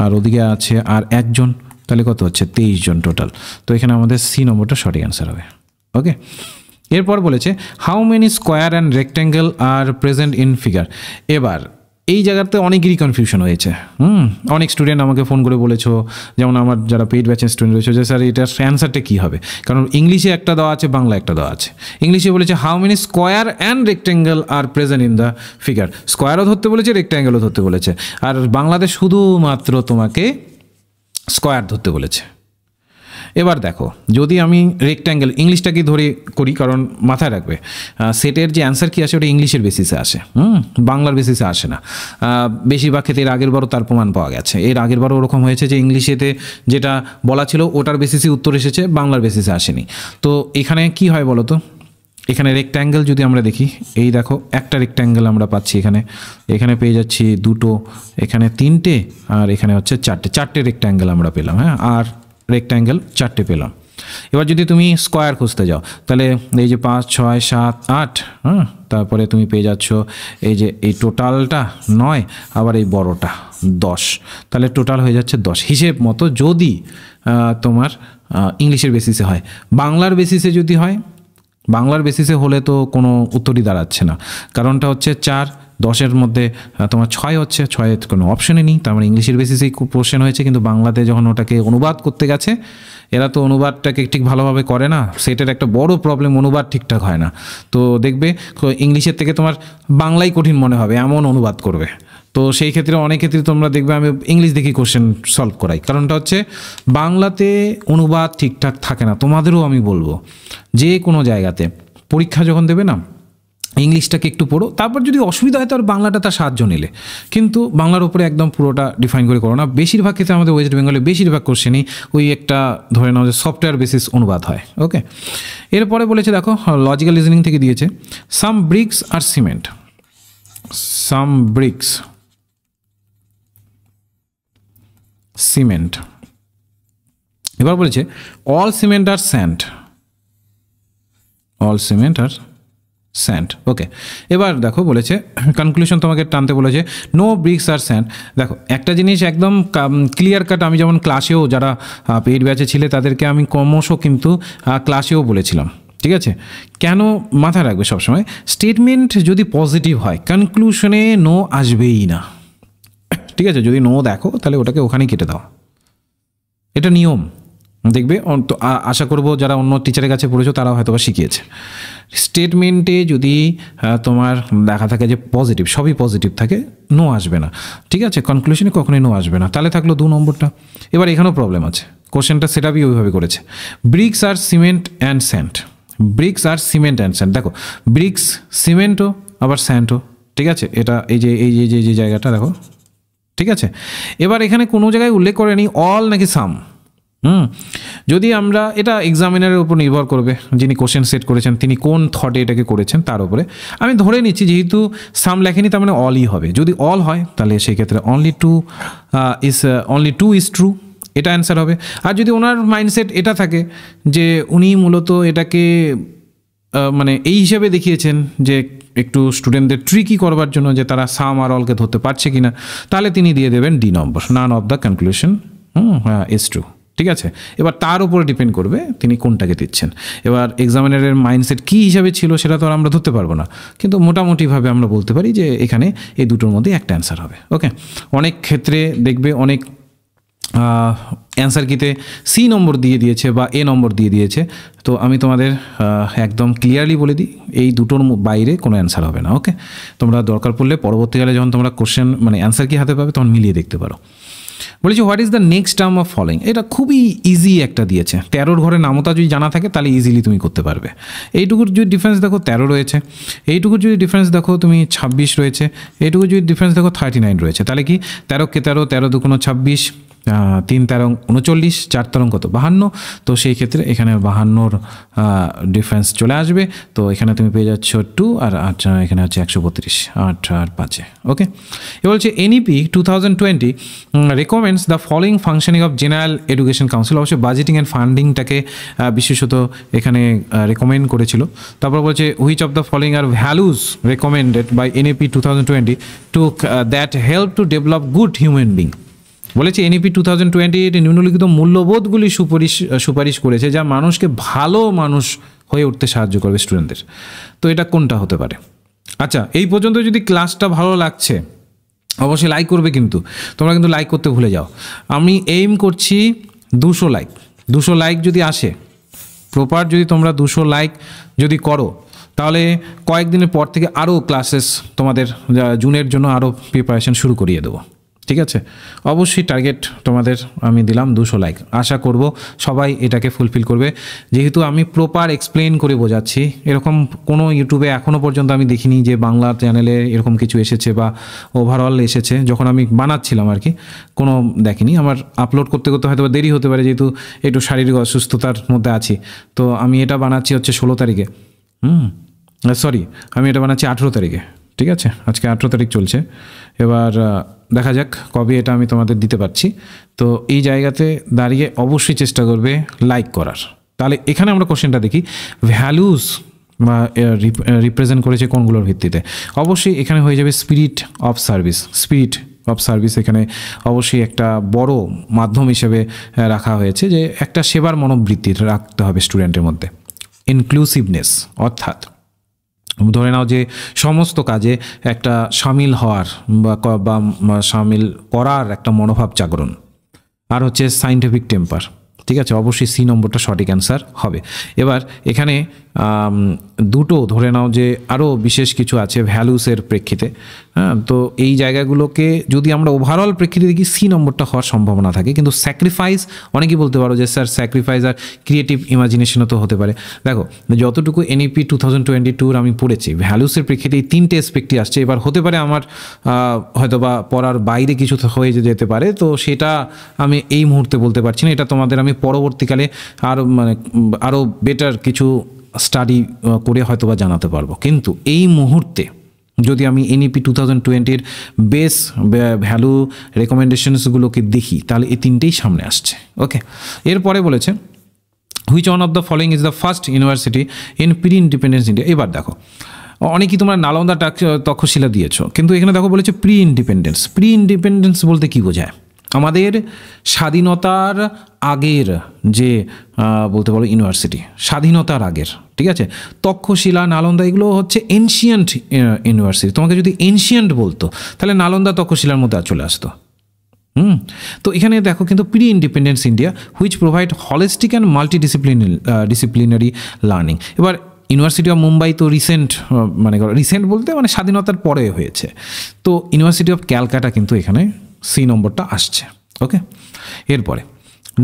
আর ওদিকে আছে আর 1 জন, তাহলে কত হচ্ছে 23 জন টোটাল। তো এখানে আমাদের সি নম্বরটা সঠিক অ্যান্সার হবে। ওকে, এরপর বলেছে how many square and rectangle are present in figure. এবার এই জায়গাতে অনেকেরই কনফিউশন হয়েছে, অনেক স্টুডেন্ট আমাকে ফোন করে বলেছো, যেমন আমার যারা পেইড ব্যাচের স্টুডেন্ট রয়েছে, যে স্যার এটার অ্যান্সারটা কী হবে, কারণ ইংলিশে একটা দেওয়া আছে, বাংলা একটা দেওয়া আছে। ইংলিশে বলেছে how many square and rectangle are present in the figure, স্কোয়ারও ধরতে বলেছে, রেক্ট্যাঙ্গেলও ধরতে বলেছে, আর বাংলাতে শুধুমাত্র তোমাকে স্কোয়ার ধরতে বলেছে। এবার দেখো, যদি আমি রেক্ট্যাঙ্গেল ইংলিশটাকে ধরে করি, কারণ মাথায় রাখবে সেটের যে অ্যান্সার কী আসে ওটা ইংলিশের বেসিসে আসে, বাংলার বেসিসে আসে না। বেশিরভাগ ক্ষেত্রে এর আগের বারও তার প্রমাণ পাওয়া গেছে, এর আগের বারও ওরকম হয়েছে যে ইংলিশেতে যেটা বলা ছিল ওটার বেসিসে উত্তর এসেছে, বাংলার বেসিসে আসেনি। তো এখানে কি হয় বলো তো, এখানে রেক্ট্যাঙ্গেল যদি আমরা দেখি, এই দেখো একটা রেক্ট্যাঙ্গেল আমরা পাচ্ছি, এখানে পেয়ে যাচ্ছি 2টো, এখানে 3টে, আর এখানে হচ্ছে 4টে রেক্ট্যাঙ্গেল আমরা পেলাম, হ্যাঁ, আর রেক্ট্যাঙ্গেল 4টে পেলাম। এবার যদি তুমি স্কোয়ার খুঁজতে যাও, তাহলে এই যে 5 6 7 8, হ্যাঁ, তারপরে তুমি পেয়ে যাচ্ছ এই যে এই টোটালটা 9, আবার এই বড়টা 10, তাহলে টোটাল হয়ে যাচ্ছে 10 হিসেব মতো, যদি তোমার ইংলিশের বেসিসে হয়। বাংলার বেসিসে যদি হয়, বাংলার বেসিসে হলে তো কোনো উত্তরই দাঁড়াচ্ছে না, কারণটা হচ্ছে 4 10-এর মধ্যে তোমার 6 হচ্ছে, 6-এর কোনো অপশানে নেই, তার মানে ইংলিশের বেসিসেই কোশ্চেন হয়েছে। কিন্তু বাংলাতে যখন ওটাকে অনুবাদ করতে গেছে, এরা তো অনুবাদটাকে ঠিক ভালোভাবে করে না, সেটার একটা বড় প্রবলেম, অনুবাদ ঠিকঠাক হয় না। তো দেখবে ইংলিশের থেকে তোমার বাংলাই কঠিন মনে হবে, এমন অনুবাদ করবে। তো সেই ক্ষেত্রে অনেক ক্ষেত্রে তোমরা দেখবে আমি ইংলিশ দেখি কোশ্চেন সলভ করাই, কারণটা হচ্ছে বাংলাতে অনুবাদ ঠিকঠাক থাকে না। তোমাদেরও আমি বলবো যে কোনো জায়গাতে পরীক্ষা যখন দেবে না, ইংলিশটাকে একটু পড়ো, তারপর যদি অসুবিধা হয় তার বাংলাটা তার সাহায্য নিলে, কিন্তু বাংলার উপরে একদম পুরোটা ডিফাইন করে করো না। বেশিরভাগ ক্ষেত্রে আমাদের ওয়েস্ট বেঙ্গলে বেশিরভাগ কোশ্চেনই ওই একটা ধরে নাও যে সফটওয়্যার বেসিস অনুবাদ হয়। ওকে, এরপরে বলেছে দেখো লজিক্যাল রিজনিং থেকে দিয়েছে সাম ব্রিক্স আর সিমেন্ট, সাম ব্রিক্স সিমেন্ট। এবার বলেছে অল সিমেন্ট আর স্যান্ড, অল সিমেন্ট আর স্যান্ড। ওকে, এবার দেখো বলেছে কনক্লুশন তোমাকে টানতে বলেছে নো ব্রিক্স আর স্যান্ড। দেখো একটা জিনিস একদম ক্লিয়ার কাট, আমি যেমন ক্লাসেও যারা পেইড ব্যাচে ছিলে তাদেরকে আমি ক্রমশ কিন্তু ক্লাসেও বলেছিলাম, ঠিক আছে, কেন মাথায় রাখবে সবসময়, স্টেটমেন্ট যদি পজিটিভ হয় কনক্লুশনে নো আসবেই না। ঠিক আছে, যদি নো দেখো তাহলে ওটাকে ওখানেই কেটে দাও, এটা নিয়ম। দেখবে তো আশা করবো যারা অন্য টিচারের কাছে পড়েছো তারাও হয়তো বা শিখিয়েছে। স্টেটমেন্টে যদি তোমার দেখা থাকে যে পজিটিভ, সবই পজিটিভ থাকে, নো আসবে না। ঠিক আছে, কনক্লুশনে কখনোই নো আসবে না। তাহলে থাকলো 2 নম্বরটা। এবার এখানেও প্রবলেম আছে, কোশ্চেনটা সেটআপই ওইভাবে করেছে। ব্রিক্স আর সিমেন্ট অ্যান্ড স্যান্ড, ব্রিক্স আর সিমেন্ট অ্যান্ড স্যান্ড। দেখো ব্রিক্স সিমেন্টও আবার স্যান্ডও, ঠিক আছে, এটা এই যে এই যে যে যে জায়গাটা দেখো, ঠিক আছে। এবার এখানে কোনো জায়গায় উল্লেখ করেনি অল নাকি সাম। যদি আমরা, এটা এক্সামিনারের উপর নির্ভর করবে, যিনি কোশ্চেন সেট করেছেন তিনি কোন থটে এটাকে করেছেন তার উপরে। আমি ধরে নিচ্ছি যেহেতু সাম লেখেনি তার মানে অলই হবে। যদি অল হয় তাহলে সেই ক্ষেত্রে অনলি টু ইজ ট্রু, এটা অ্যান্সার হবে। আর যদি ওনার মাইন্ডসেট এটা থাকে যে উনি মূলত এটাকে মানে এই হিসাবে দেখিয়েছেন যে একটু স্টুডেন্টদের ট্রিকি করবার জন্য, যে তারা সাম আর অলকে ধরতে পারছে কিনা, তাহলে তিনি দিয়ে দেবেন D number, none of the conclusion is true. ঠিক আছে, এবার তার উপরে ডিপেন্ড করবে তিনি কোনটাকে দিচ্ছেন। এবার এক্সামিনারের মাইন্ডসেট কী হিসাবে ছিল সেটা তো আর আমরা ধরতে পারবো না, কিন্তু মোটামুটিভাবে আমরা বলতে পারি যে এখানে এই দুটোর মধ্যে একটা অ্যান্সার হবে। ওকে, অনেক ক্ষেত্রে দেখবে অনেক অ্যান্সার কিতে সি নম্বর দিয়ে দিয়েছে বা এ নম্বর দিয়ে দিয়েছে, তো আমি তোমাদের একদম ক্লিয়ারলি বলে দিই এই দুটোর বাইরে কোনো অ্যান্সার হবে না। ওকে, তোমরা দরকার পড়লে পরবর্তীকালে যখন তোমরা কোশ্চেন মানে অ্যান্সার কি হাতে পাবে তখন মিলিয়ে দেখতে পারো। বলেছি what is the next term of following, এটা খুবই ইজি একটা দিয়েছে। 13 ঘরের নামতা যদি জানা থাকে তাহলে ইজিলি তুমি করতে পারবে। এইটুকুর যদি ডিফারেন্স দেখো 13 রয়েছে, এইটুকুর যদি ডিফারেন্স দেখো তুমি 26 রয়েছে, এইটুকুর যদি ডিফারেন্স দেখো 39 রয়েছে, তাহলে কি 13 কে 13, 13 দুগুণ 26, 3 13 39, 4 13 কত 52, তো সেই ক্ষেত্রে এখানে 52 ডিফারেন্স চলে আসবে। তো এখানে তুমি পেয়ে যাচ্ছ 2 আর 8, এখানে হচ্ছে 132, 8 আর 5। ওকে, এ বলছে NEP 2020 recommends the following functioning of general education council. অবশ্যই বাজেটিং অ্যান্ড ফান্ডিংটাকে বিশেষত এখানে রেকমেন্ড করেছিল। তারপর বলছে which of the following are values recommended by NEP 2020 to that help to develop good human being. বলেছে এনইপি 2020 নিম্নলিখিত মূল্যবোধগুলি সুপারিশ করেছে যা মানুষকে ভালো মানুষ হয়ে উঠতে সাহায্য করবে স্টুডেন্টদের। তো এটা কোনটা হতে পারে? আচ্ছা, এই পর্যন্ত যদি ক্লাসটা ভালো লাগছে অবশ্যই লাইক করবে, কিন্তু তোমরা কিন্তু লাইক করতে ভুলে যাও। আমি এইম করছি 200 লাইক। 200 লাইক যদি আসে, প্রপার যদি তোমরা 200 লাইক যদি করো, তাহলে কয়েকদিনের পর থেকে আরও ক্লাসেস তোমাদের জুনের জন্য আরও প্রিপারেশন শুরু করিয়ে দেবো। ঠিক আছে, অবশ্যই টার্গেট তোমাদের আমি দিলাম 200 লাইক। আশা করব সবাই এটাকে ফুলফিল করবে, যেহেতু আমি প্রপার এক্সপ্লেন করে বোঝাচ্ছি। এরকম কোনো ইউটিউবে এখনও পর্যন্ত আমি দেখিনি যে বাংলা চ্যানেলে এরকম কিছু এসেছে বা ওভারঅল এসেছে। যখন আমি বানাচ্ছিলাম আর কি, কোনো দেখিনি। আমার আপলোড করতে করতে হয়তো দেরি হতে পারে, যেহেতু একটু শারীরিক অসুস্থতার মধ্যে আছি। তো আমি এটা বানাচ্ছি হচ্ছে 16 তারিখে, সরি আমি এটা বানাচ্ছি 18 তারিখে। ঠিক আছে, আজকে 18 তারিখ চলছে। এবার দেখা যাক কবে এটা আমি তোমাদের দিতে পারছি। তো এই জায়গাতে দাঁড়িয়ে অবশ্যই চেষ্টা করবে লাইক করার। তাহলে এখানে আমরা কোশ্চেনটা দেখি, ভ্যালুজ বা রিপ্রেজেন্ট করেছে কোনগুলোর ভিত্তিতে। অবশ্যই এখানে হয়ে যাবে spirit of service. Spirit of service এখানে অবশ্যই একটা বড় মাধ্যম হিসেবে রাখা হয়েছে, যে একটা সেবার মনোবৃত্তি রাখতে হবে স্টুডেন্টের মধ্যে। ইনক্লুসিভনেস, অর্থাৎ ধরে নাও যে সমস্ত কাজে একটা সামিল হওয়ার বা সামিল করার একটা মনোভাব জাগরণ। আর হচ্ছে সায়েন্টিফিক টেম্পার। ঠিক আছে, অবশ্যই সি নম্বরটা সঠিক অ্যান্সার হবে। এবার এখানে দুটো ধরে নাও যে আরও বিশেষ কিছু আছে ভ্যালুসের প্রেক্ষিতে। হ্যাঁ, তো এই জায়গাগুলোকে যদি আমরা ওভারঅল প্রেক্ষিতে দেখি সি নম্বরটা হওয়ার সম্ভাবনা থাকে। কিন্তু স্যাক্রিফাইস, অনেকেই বলতে পারো যে স্যার স্যাক্রিফাইস আর ক্রিয়েটিভ ইমাজিনেশনও তো হতে পারে। দেখো যতটুকু এনইপি 2022 আমি পড়েছি, ভ্যালুসের প্রেক্ষিতে এই 3টে এসপেক্টই আসছে। এবার হতে পারে আমার হয়তো বা পড়ার বাইরে কিছু হয়ে যেতে পারে, তো সেটা আমি এই মুহূর্তে বলতে পারছি না। এটা তোমাদের আমি পরবর্তীকালে আরও বেটার কিছু স্টাডি করে হয়তো বা জানাতে পারবো। কিন্তু এই মুহূর্তে যদি আমি এনইপি 2020 বেস ভ্যালু রেকমেন্ডেশনসগুলোকে দেখি, তাহলে এই 3টেই সামনে আসছে। ওকে, এরপরে বলেছে which one of the following is the first university in pre independence India. এবার দেখো অনেকেই তোমরা নালন্দা তক্ষশিলা দিয়েছো, কিন্তু এখানে দেখো বলেছে প্রি ইন্ডিপেন্ডেন্স। প্রি ইন্ডিপেন্ডেন্স বলতে কী বোঝায়? আমাদের স্বাধীনতার আগের যে বলতে পারো ইউনিভার্সিটি, স্বাধীনতার আগের, ঠিক আছে, তক্ষশিলা, নালন্দা, এগুলো হচ্ছে এনশিয়েন্ট ইউনিভার্সিটি। তোমাকে যদি এনশিয়েন্ট বলতো তাহলে নালন্দা তক্ষশিলার মধ্যে চলে আসতো। তো এখানে দেখো কিন্তু pre independence India which provide holistic and disciplinary learning. এবার ইউনিভার্সিটি অফ মুম্বাই তো রিসেন্ট, মানে রিসেন্ট বলতে মানে স্বাধীনতার পরে হয়েছে। তো ইউনিভার্সিটি অফ ক্যালকাটা কিন্তু এখানে সি নম্বরটা আসছে। ওকে, এরপরে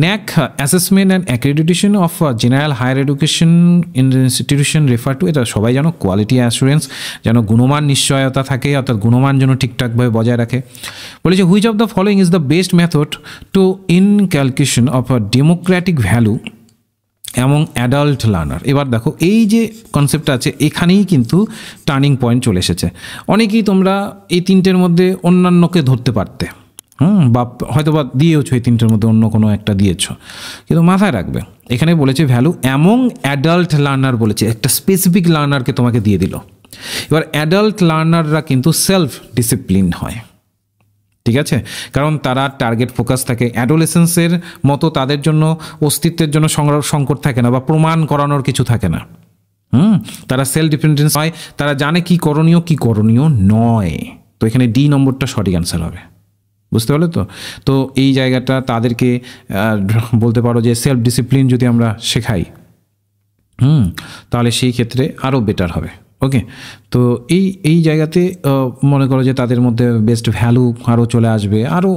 NAC assessment and accreditation of general higher education institution refer to, এটা সবাই জানো, কোয়ালিটি অ্যাসুরেন্স, যেন গুণমান নিশ্চয়তা থাকে, অর্থাৎ গুণমান যেন ঠিকঠাকভাবে বজায় রাখে। বলেছে which of the following is the best method to inculcation of a democratic value এবং অ্যাডাল্ট লার্নার। এবার দেখো এই যে কনসেপ্টটা আছে এখানেই কিন্তু টার্নিং পয়েন্ট চলে এসেছে। অনেকেই তোমরা এই তিনটের মধ্যে অন্যান্যকে ধরতে পারতে, বা হয়তো বা দিয়েওছো, এই তিনটের মধ্যে অন্য কোনো একটা দিয়েছো, কিন্তু মাথায় রাখবে এখানে বলেছে ভ্যালু অ্যামং অ্যাডাল্ট লার্নার, বলেছে একটা স্পেসিফিক লার্নারকে তোমাকে দিয়ে দিল। এবার অ্যাডাল্ট লার্নাররা কিন্তু সেলফ ডিসিপ্লিন হয়, ঠিক আছে, কারণ তারা টার্গেট ফোকাস থাকে। অ্যাডোলেসেন্সের মতো তাদের জন্য অস্তিত্বের জন্য সংকট থাকে না, বা প্রমাণ করানোর কিছু থাকে না। তারা সেলফ ডিপেন্ডেন্স হয়, তারা জানে কি করণীয় নয়। তো এখানে ডি নম্বরটা সঠিক অ্যান্সার হবে, বুঝতে পারলে তো। তো এই জায়গাটা তাদেরকে বলতে পারো যে সেলফ ডিসিপ্লিন যদি আমরা শেখাই, তাহলে সেই ক্ষেত্রে আরও বেটার হবে। ওকে, তো এই জায়গাতে মনে করো যে তাদের মধ্যে বেস্ট ভ্যালু আরও চলে আসবে, আরও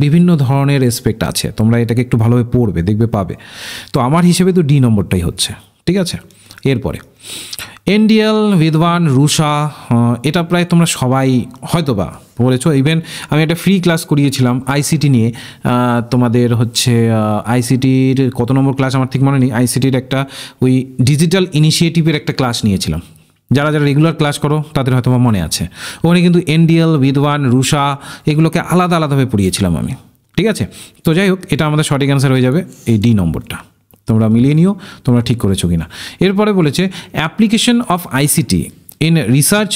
বিভিন্ন ধরনের রেসপেক্ট আছে। তোমরা এটাকে একটু ভালোভাবে পড়বে, দেখবে পাবে। তো আমার হিসেবে তো ডি নম্বরটাই হচ্ছে, ঠিক আছে। এরপরে এনডিএল, বিদ্বান, রুষা, এটা প্রায় তোমরা সবাই হয়তো বা বলেছো। ইভেন আমি একটা ফ্রি ক্লাস করিয়েছিলাম আইসিটি নিয়ে, তোমাদের হচ্ছে আইসিটির কত নম্বর ক্লাস আমার ঠিক মনে নেই। আইসিটির একটা ওই ডিজিটাল ইনিশিয়েটিভের একটা ক্লাস নিয়েছিলাম, যারা যারা রেগুলার ক্লাস করো তাদের হয়তো মনে আছে। ওখানে কিন্তু এনডিএল, বিদ্বান, রুষা এগুলোকে আলাদা আলাদাভাবে পড়িয়েছিলাম আমি, ঠিক আছে। তো যাই হোক, এটা আমাদের সঠিক অ্যান্সার হয়ে যাবে এই ডি নম্বরটা। তোমরা মিলিয়ে নিও তোমরা ঠিক করেছো কিনা। এরপরে বলেছে application of ICT in research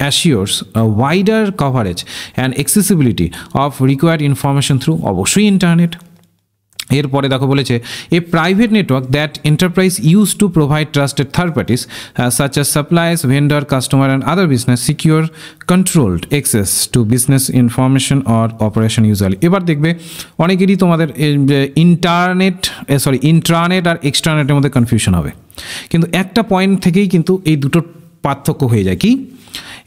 assures wider coverage and accessibility of required information through, অবশ্যই ইন্টারনেট। এরপরে দেখো বলেছে a private network that enterprise use to provide trusted third parties such as suppliers, vendor, customer and other business secure controlled access to business information or operation usually. এবার দেখবে অনেকেরই তোমাদের intranet আর এক্সট্রানেটের মধ্যে confusion হবে, কিন্তু একটা পয়েন্ট থেকেই কিন্তু এই দুটোর পার্থক্য হয়ে যায়। কি?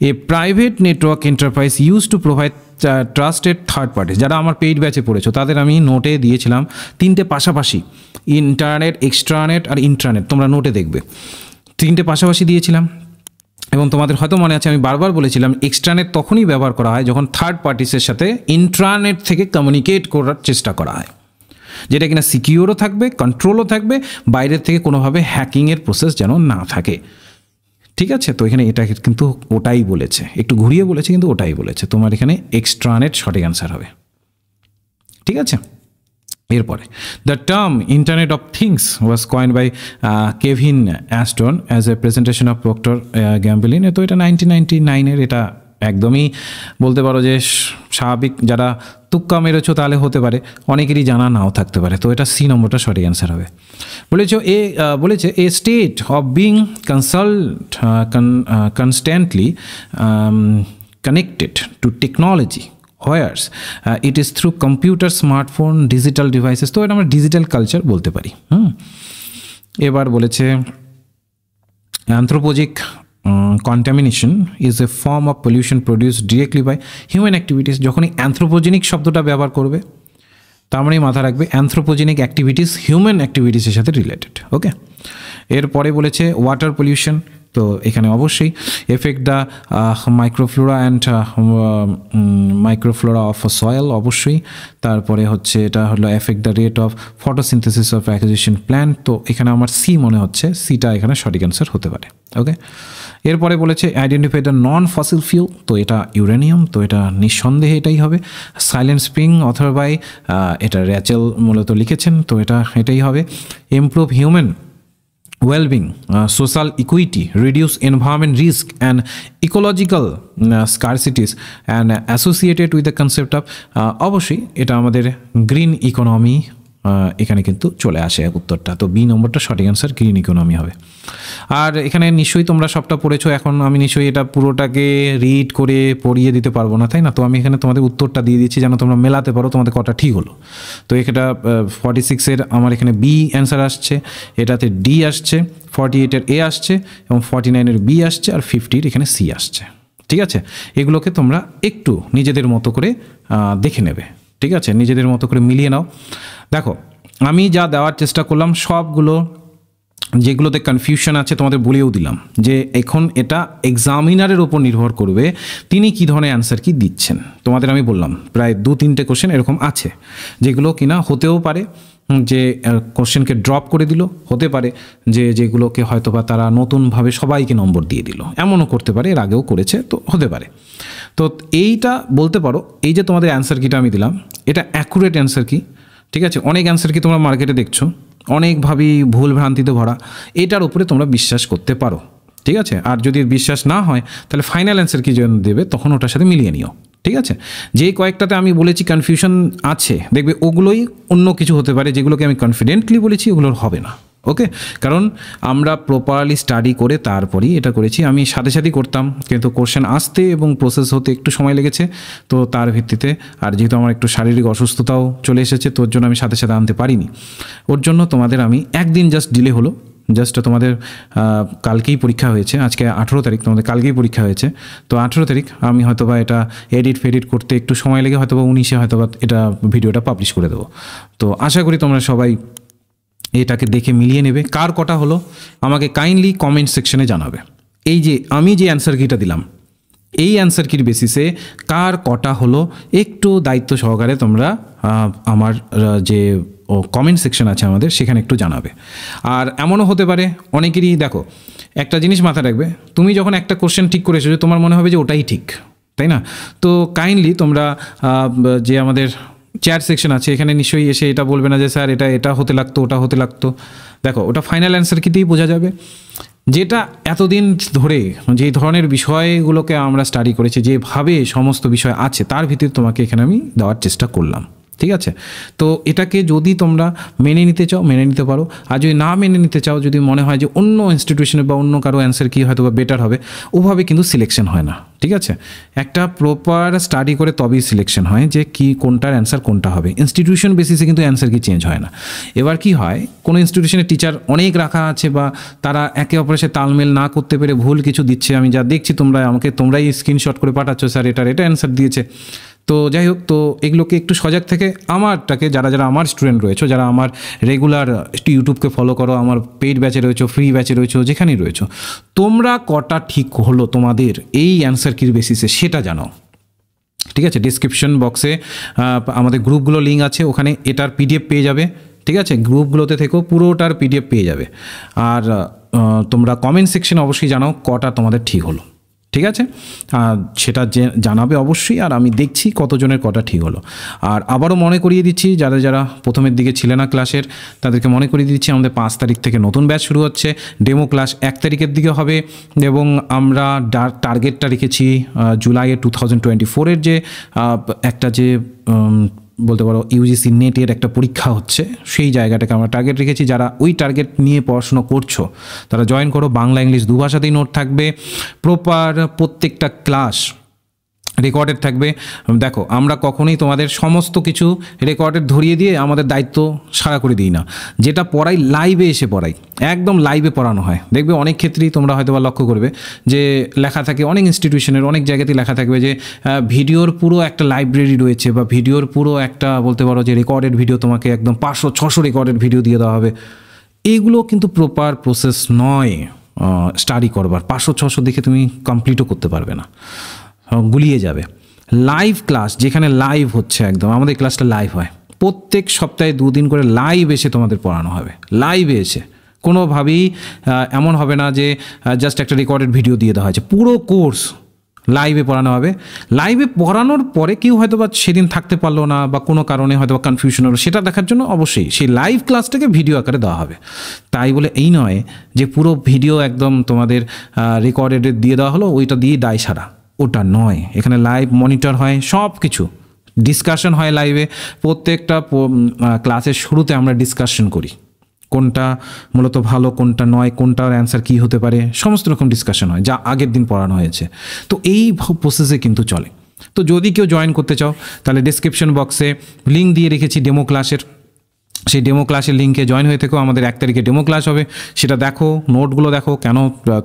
A private network enterprise use to provide trusted third parties. যারা আমার পেইড ব্যাচে পড়েছো তাদের আমি নোটে দিয়েছিলাম তিনটে পাশাপাশি, ইন্টারনেট, এক্সট্রানেট আর ইন্ট্রানেট। তোমরা নোটে দেখবে তিনটে পাশাপাশি দিয়েছিলাম। এবং তোমাদের হয়তো মনে আছে আমি বারবার বলেছিলাম এক্সট্রানেট তখনই ব্যবহার করা হয় যখন থার্ড পার্টিসের সাথে ইন্ট্রানেট থেকে কমিউনিকেট করার চেষ্টা করা হয়, যেটা কিনা সিকিউরও থাকবে, কন্ট্রোলও থাকবে, বাইরের থেকে কোনোভাবে হ্যাকিংয়ের প্রসেস যেন না থাকে, ঠিক আছে। তো এখানে এটা কিন্তু ওটাই বলেছে, একটু ঘুরিয়ে বলেছে কিন্তু ওটাই বলেছে। তোমার এখানে এক্সট্রানেট সঠিক অ্যান্সার হবে, ঠিক আছে। এরপরে the term internet of things was coined by Kevin Ashton as a presentation of Procter Gamble. তো এটা 1999-এর, এটা একদমই বলতে পারো যে স্বাভাবিক, যারা তুক্কা মেরেছো তাহলে হতে পারে, অনেকেরই জানা নাও থাকতে পারে। তো এটা সি নম্বরটা সঠিক অ্যান্সার হবে। বলেছে a state of being constantly connected to technology where's it is through computer, smartphone, digital devices. তো এটা আমরা ডিজিটাল কালচার বলতে পারি। এবার বলেছে অ্যানথ্রোপোজিক contamination is a form of pollution produced directly by human activities। যখনই অ্যানথ্রোপোজেনিক শব্দটা ব্যবহার করবে তার মানে মাথা রাখবে অ্যানথ্রোপোজেনিক অ্যাক্টিভিটিস হিউম্যান অ্যাক্টিভিটিসের সাথে রিলেটেড। ওকে, এরপরে বলেছে ওয়াটার পলিউশন। তো এখানে অবশ্যই effect the microflora and microflora of soil, অবশ্যই। তারপরে হচ্ছে এটা হলো effect the rate of photosynthesis of acquisition plant. তো এখানে আমার সি মনে হচ্ছে, সিটা এখানে সঠিক অ্যান্সার হতে পারে। ওকে, এরপরে বলেছে identify the non fossil fuel. তো এটা ইউরেনিয়াম, তো এটা নিঃসন্দেহে এটাই হবে। সাইলেন্ট স্প্রিং অথর বাই, এটা র্যাচেল মূলত লিখেছেন, তো এটাই হবে। Improve human well-being, social equity, reduce environment risk and ecological scarcities and associated with the concept of অবশ্যই এটা আমাদের গ্রিন ইকোনমি এখানে কিন্তু চলে আসে উত্তরটা। তো বি নম্বরটা সঠিক অ্যান্সার গ্রিন ইকোনমি হবে। আর এখানে নিশ্চয়ই তোমরা সবটা পড়েছো, এখন আমি নিশ্চয়ই এটা পুরোটাকে রিড করে পড়িয়ে দিতে পারবো না, তাই না? তো আমি এখানে তোমাদের উত্তরটা দিয়ে দিচ্ছি যেন তোমরা মেলাতে পারো তোমাদের কটা ঠিক হলো। তো এটা 46-এর আমার এখানে বি অ্যান্সার আসছে, এটাতে ডি আসছে, 48-এর এ আসছে এবং 49-এর বি আসছে আর 50-এর এখানে সি আসছে। ঠিক আছে, এগুলোকে তোমরা একটু নিজেদের মতো করে দেখে নেবে। ঠিক আছে, নিজেদের মতো করে মিলিয়ে নাও। দেখো আমি যা দেওয়ার চেষ্টা করলাম সবগুলো যেগুলোতে কনফিউশন আছে তোমাদের বলেও দিলাম যে এখন এটা এক্সামিনারের ওপর নির্ভর করবে তিনি কী ধরনের অ্যান্সার কি দিচ্ছেন। তোমাদের আমি বললাম প্রায় 2-3টে কোশ্চেন এরকম আছে যেগুলো কিনা হতেও পারে যে কোশ্চেনকে ড্রপ করে দিল, হতে পারে যে যেগুলোকে হয়তো বা তারা নতুনভাবে সবাইকে নম্বর দিয়ে দিল, এমনও করতে পারে, এর আগেও করেছে, তো হতে পারে। তো এইটা বলতে পারো এই যে তোমাদের অ্যান্সার কিটা আমি দিলাম এটা অ্যাকুরেট অ্যান্সার কি। ঠিক আছে, অনেক অ্যান্সার কি তোমরা মার্কেটে দেখছো অনেকভাবেই ভুল ভ্রান্তিতে ভরা, এটার উপরে তোমরা বিশ্বাস করতে পারো। ঠিক আছে, আর যদি বিশ্বাস না হয় তাহলে ফাইনাল অ্যান্সার কি যখন দেবে তখন ওটার সাথে মিলিয়ে নিও। ঠিক আছে, যে কয়েকটাতে আমি বলেছি কনফিউশন আছে দেখবে ওগুলোই অন্য কিছু হতে পারে, যেগুলোকে আমি কনফিডেন্টলি বলেছি ওগুলোর হবে না। ওকে, কারণ আমরা প্রপারলি স্টাডি করে তারপরেই এটা করেছি। আমি সাথে সাথেই করতাম কিন্তু কোশ্চেন আসতে এবং প্রসেস হতে একটু সময় লেগেছে, তো তার ভিত্তিতে আর যেহেতু আমার একটু শারীরিক অসুস্থতাও চলে এসেছে তো ওর জন্য আমি সাথে সাথে আনতে পারিনি। ওর জন্য তোমাদের আমি একদিন জাস্ট ডিলে হলো, জাস্ট তোমাদের কালকেই পরীক্ষা হয়েছে, আজকে 18 তারিখ, তোমাদের কালকেই পরীক্ষা হয়েছে, তো 18 তারিখ আমি হয়তোবা এটা এডিট করতে একটু সময় লেগে হয়তোবা 19-এ হয়তোবা এটা ভিডিওটা পাবলিশ করে দেবো। তো আশা করি তোমরা সবাই এটাকে দেখে মিলিয়ে নেবে। কার কটা হলো আমাকে কাইন্ডলি কমেন্ট সেকশনে জানাবে। এই যে আমি যে অ্যান্সার কিটা দিলাম এই অ্যান্সার কির বেসিসে কার কটা হলো একটু দায়িত্ব সহকারে তোমরা আমার যে কমেন্ট সেকশন আছে আমাদের সেখানে একটু জানাবে। আর এমনও হতে পারে অনেকেরই, দেখো একটা জিনিস মাথায় রাখবে, তুমি যখন একটা কোশ্চেন ঠিক করে এসেছো তোমার মনে হবে যে ওটাই ঠিক, তাই না? তো কাইন্ডলি তোমরা যে আমাদের চ্যাট সেকশন আছে এখানে নিশ্চয়ই এসে এটা বলবে না যে স্যার এটা হতে লাগতো ওটা হতে লাগতো। দেখো ওটা ফাইনাল অ্যান্সার কিতেই বোঝা যাবে। যেটা এতদিন ধরে যে ধরনের বিষয়গুলোকে আমরা স্টাডি করেছি, যেভাবে সমস্ত বিষয় আছে তার ভিত্তিতে তোমাকে এখানে আমি দেওয়ার চেষ্টা করলাম। ঠিক আছে, তো এটাকে যদি তোমরা মেনে নিতে চাও মেনে নিতে পারো, আর যদি না মেনে নিতে চাও, যদি মনে হয় যে অন্য ইনস্টিটিউশনে বা অন্য কারো অ্যান্সার কি হয়তো বা বেটার হবে, ওভাবে কিন্তু সিলেকশন হয় না। ঠিক আছে, একটা প্রপার স্টাডি করে তবেই সিলেকশন হয় যে কি কোনটার অ্যান্সার কোনটা হবে। ইনস্টিটিউশন বেসিসে কিন্তু অ্যান্সার কি চেঞ্জ হয় না। এবার কি হয়, কোনো ইনস্টিটিউশনের টিচার অনেক রাখা আছে বা তারা একে অপরের সাথে তালমেল না করতে পেরে ভুল কিছু দিচ্ছে, আমি যা দেখছি তোমরাই স্ক্রিনশট করে পাঠাচ্ছ স্যার এটা অ্যান্সার দিয়েছে। তো যাই হোক, তো এগুলোকে একটু সজাগ থেকে আমারটাকে যারা আমার স্টুডেন্ট রয়েছে, যারা আমার রেগুলার ইউটিউবকে ফলো করো, আমার পেইড ব্যাচে রয়েছো, ফ্রি ব্যাচে রয়েছো, যেখানেই রয়েছো, তোমরা কটা ঠিক হলো তোমাদের এই অ্যান্সার কির বেসিসে সেটা জানাও। ঠিক আছে, ডিসক্রিপশন বক্সে আমাদের গ্রুপগুলো লিঙ্ক আছে, ওখানে এটার পিডিএফ পেয়ে যাবে। ঠিক আছে, গ্রুপগুলোতে থেকেও পুরোটার পিডিএফ পেয়ে যাবে। আর তোমরা কমেন্ট সেকশনে অবশ্যই জানাও কটা তোমাদের ঠিক হলো। ঠিক আছে, সেটা জানাবে অবশ্যই, আর আমি দেখছি কতজনের কটা ঠিক হলো। আর আবারও মনে করিয়ে দিচ্ছি যারা প্রথমের দিকে ছিল না ক্লাসের তাদেরকে মনে করিয়ে দিচ্ছি আমাদের 5 তারিখ থেকে নতুন ব্যাচ শুরু হচ্ছে। ডেমো ক্লাস 1 তারিখের দিকে হবে এবং আমরা টার্গেটটা রেখেছি জুলাইয়ের 2024-এর যে একটা যে বলতে পারো ইউজিসি নেটের একটা পরীক্ষা হচ্ছে, সেই জায়গাটাকে আমরা টার্গেট রেখেছি। যারা ওই টার্গেট নিয়ে পড়াশোনা করছো তারা জয়েন করো। বাংলা ইংলিশ দুভাষাতেই নোট থাকবে, প্রপার প্রত্যেকটা ক্লাস রেকর্ডেড থাকবে। দেখো আমরা কখনোই তোমাদের সমস্ত কিছু রেকর্ডেড ধরিয়ে দিয়ে আমাদের দায়িত্ব সারা করে দিই না। যেটা পড়াই লাইভে এসে পড়াই, একদম লাইভে পড়ানো হয়। দেখবে অনেক ক্ষেত্রেই তোমরা হয়তো বা লক্ষ্য করবে যে লেখা থাকে, অনেক ইনস্টিটিউশনের অনেক জায়গাতেই লেখা থাকবে যে ভিডিওর পুরো একটা লাইব্রেরি রয়েছে বা ভিডিওর পুরো একটা বলতে পারো যে রেকর্ডেড ভিডিও তোমাকে একদম 500-600 রেকর্ডেড ভিডিও দিয়ে দেওয়া হবে। এইগুলো কিন্তু প্রপার প্রসেস নয় স্টাডি করবার। 500-600 দেখে তুমি কমপ্লিটও করতে পারবে না, গুলিয়ে যাবে। লাইভ ক্লাস যেখানে লাইভ হচ্ছে, একদম আমাদের ক্লাসটা লাইভ হয়, প্রত্যেক সপ্তাহে 2 দিন করে লাইভ এসে তোমাদের পড়ানো হবে। লাইভে এসে কোনোভাবেই এমন হবে না যে জাস্ট একটা রেকর্ডেড ভিডিও দিয়ে দেওয়া হয়েছে। পুরো কোর্স লাইভে পড়ানো হবে। লাইভে পড়ানোর পরে কেউ হয়তো বা সেদিন থাকতে পারলো না বা কোনো কারণে হয়তো বা কনফিউশন হলো, সেটা দেখার জন্য অবশ্যই সেই লাইভ ক্লাসটাকে ভিডিও আকারে দেওয়া হবে। তাই বলে এই নয় যে পুরো ভিডিও একদম তোমাদের রেকর্ডেড দিয়ে দেওয়া হলো, ওইটা দিয়ে দায় সারা, ওটা নয়। এখানে লাইভ মনিটর হয়, সব কিছু ডিসকাশন হয় লাইভে। প্রত্যেকটা ক্লাসের শুরুতে আমরা ডিসকাশন করি, কোনটা মূলত ভালো, কোনটা নয়, কোনটার অ্যান্সার কী হতে পারে, সমস্ত রকম ডিসকাশন হয় যা আগের দিন পড়ানো হয়েছে। তো এই প্রসেসে কিন্তু চলে। তো যদি কেউ জয়েন করতে চাও তাহলে ডেসক্রিপশন বক্সে লিঙ্ক দিয়ে রেখেছি ডেমো ক্লাসের, সেই ডেমো ক্লাসের লিঙ্কে জয়েন হয়ে থেকেও আমাদের 1 তারিখে ডেমো ক্লাস হবে, সেটা দেখো, নোটগুলো দেখো, কেন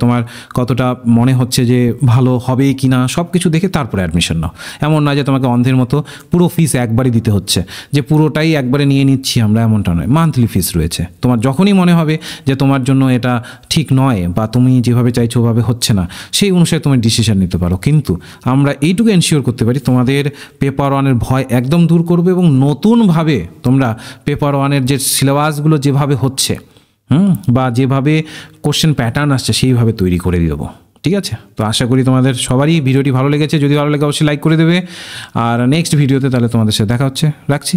তোমার কতটা মনে হচ্ছে যে ভালো হবে কি না, সব কিছু দেখে তারপরে অ্যাডমিশন নাও। এমন নয় যে তোমাকে অন্ধের মতো পুরো ফিস একবারই দিতে হচ্ছে, যে পুরোটাই একবারে নিয়ে নিচ্ছি আমরা, এমনটা নয়। মান্থলি ফিস রয়েছে। তোমার যখনই মনে হবে যে তোমার জন্য এটা ঠিক নয় বা তুমি যেভাবে চাইছো ওভাবে হচ্ছে না, সেই অনুসারে তুমি ডিসিশন নিতে পারো। কিন্তু আমরা এইটুকু এনশিওর করতে পারি তোমাদের পেপার ওয়ানের ভয় একদম দূর করবে এবং নতুনভাবে তোমরা পেপার ওয়ানের যে সিলেবাসগুলো যেভাবে হচ্ছে বা যেভাবে কোশ্চেন প্যাটার্ন আসছে সেইভাবে তৈরি করে দেবো। ঠিক আছে? তো আশা করি তোমাদের সবারই ভিডিওটি ভালো লেগেছে। যদি ভালো লাগে অবশ্যই লাইক করে দেবে। আর নেক্সট ভিডিওতে তাহলে তোমাদের সাথে দেখা হচ্ছে। রাখছি।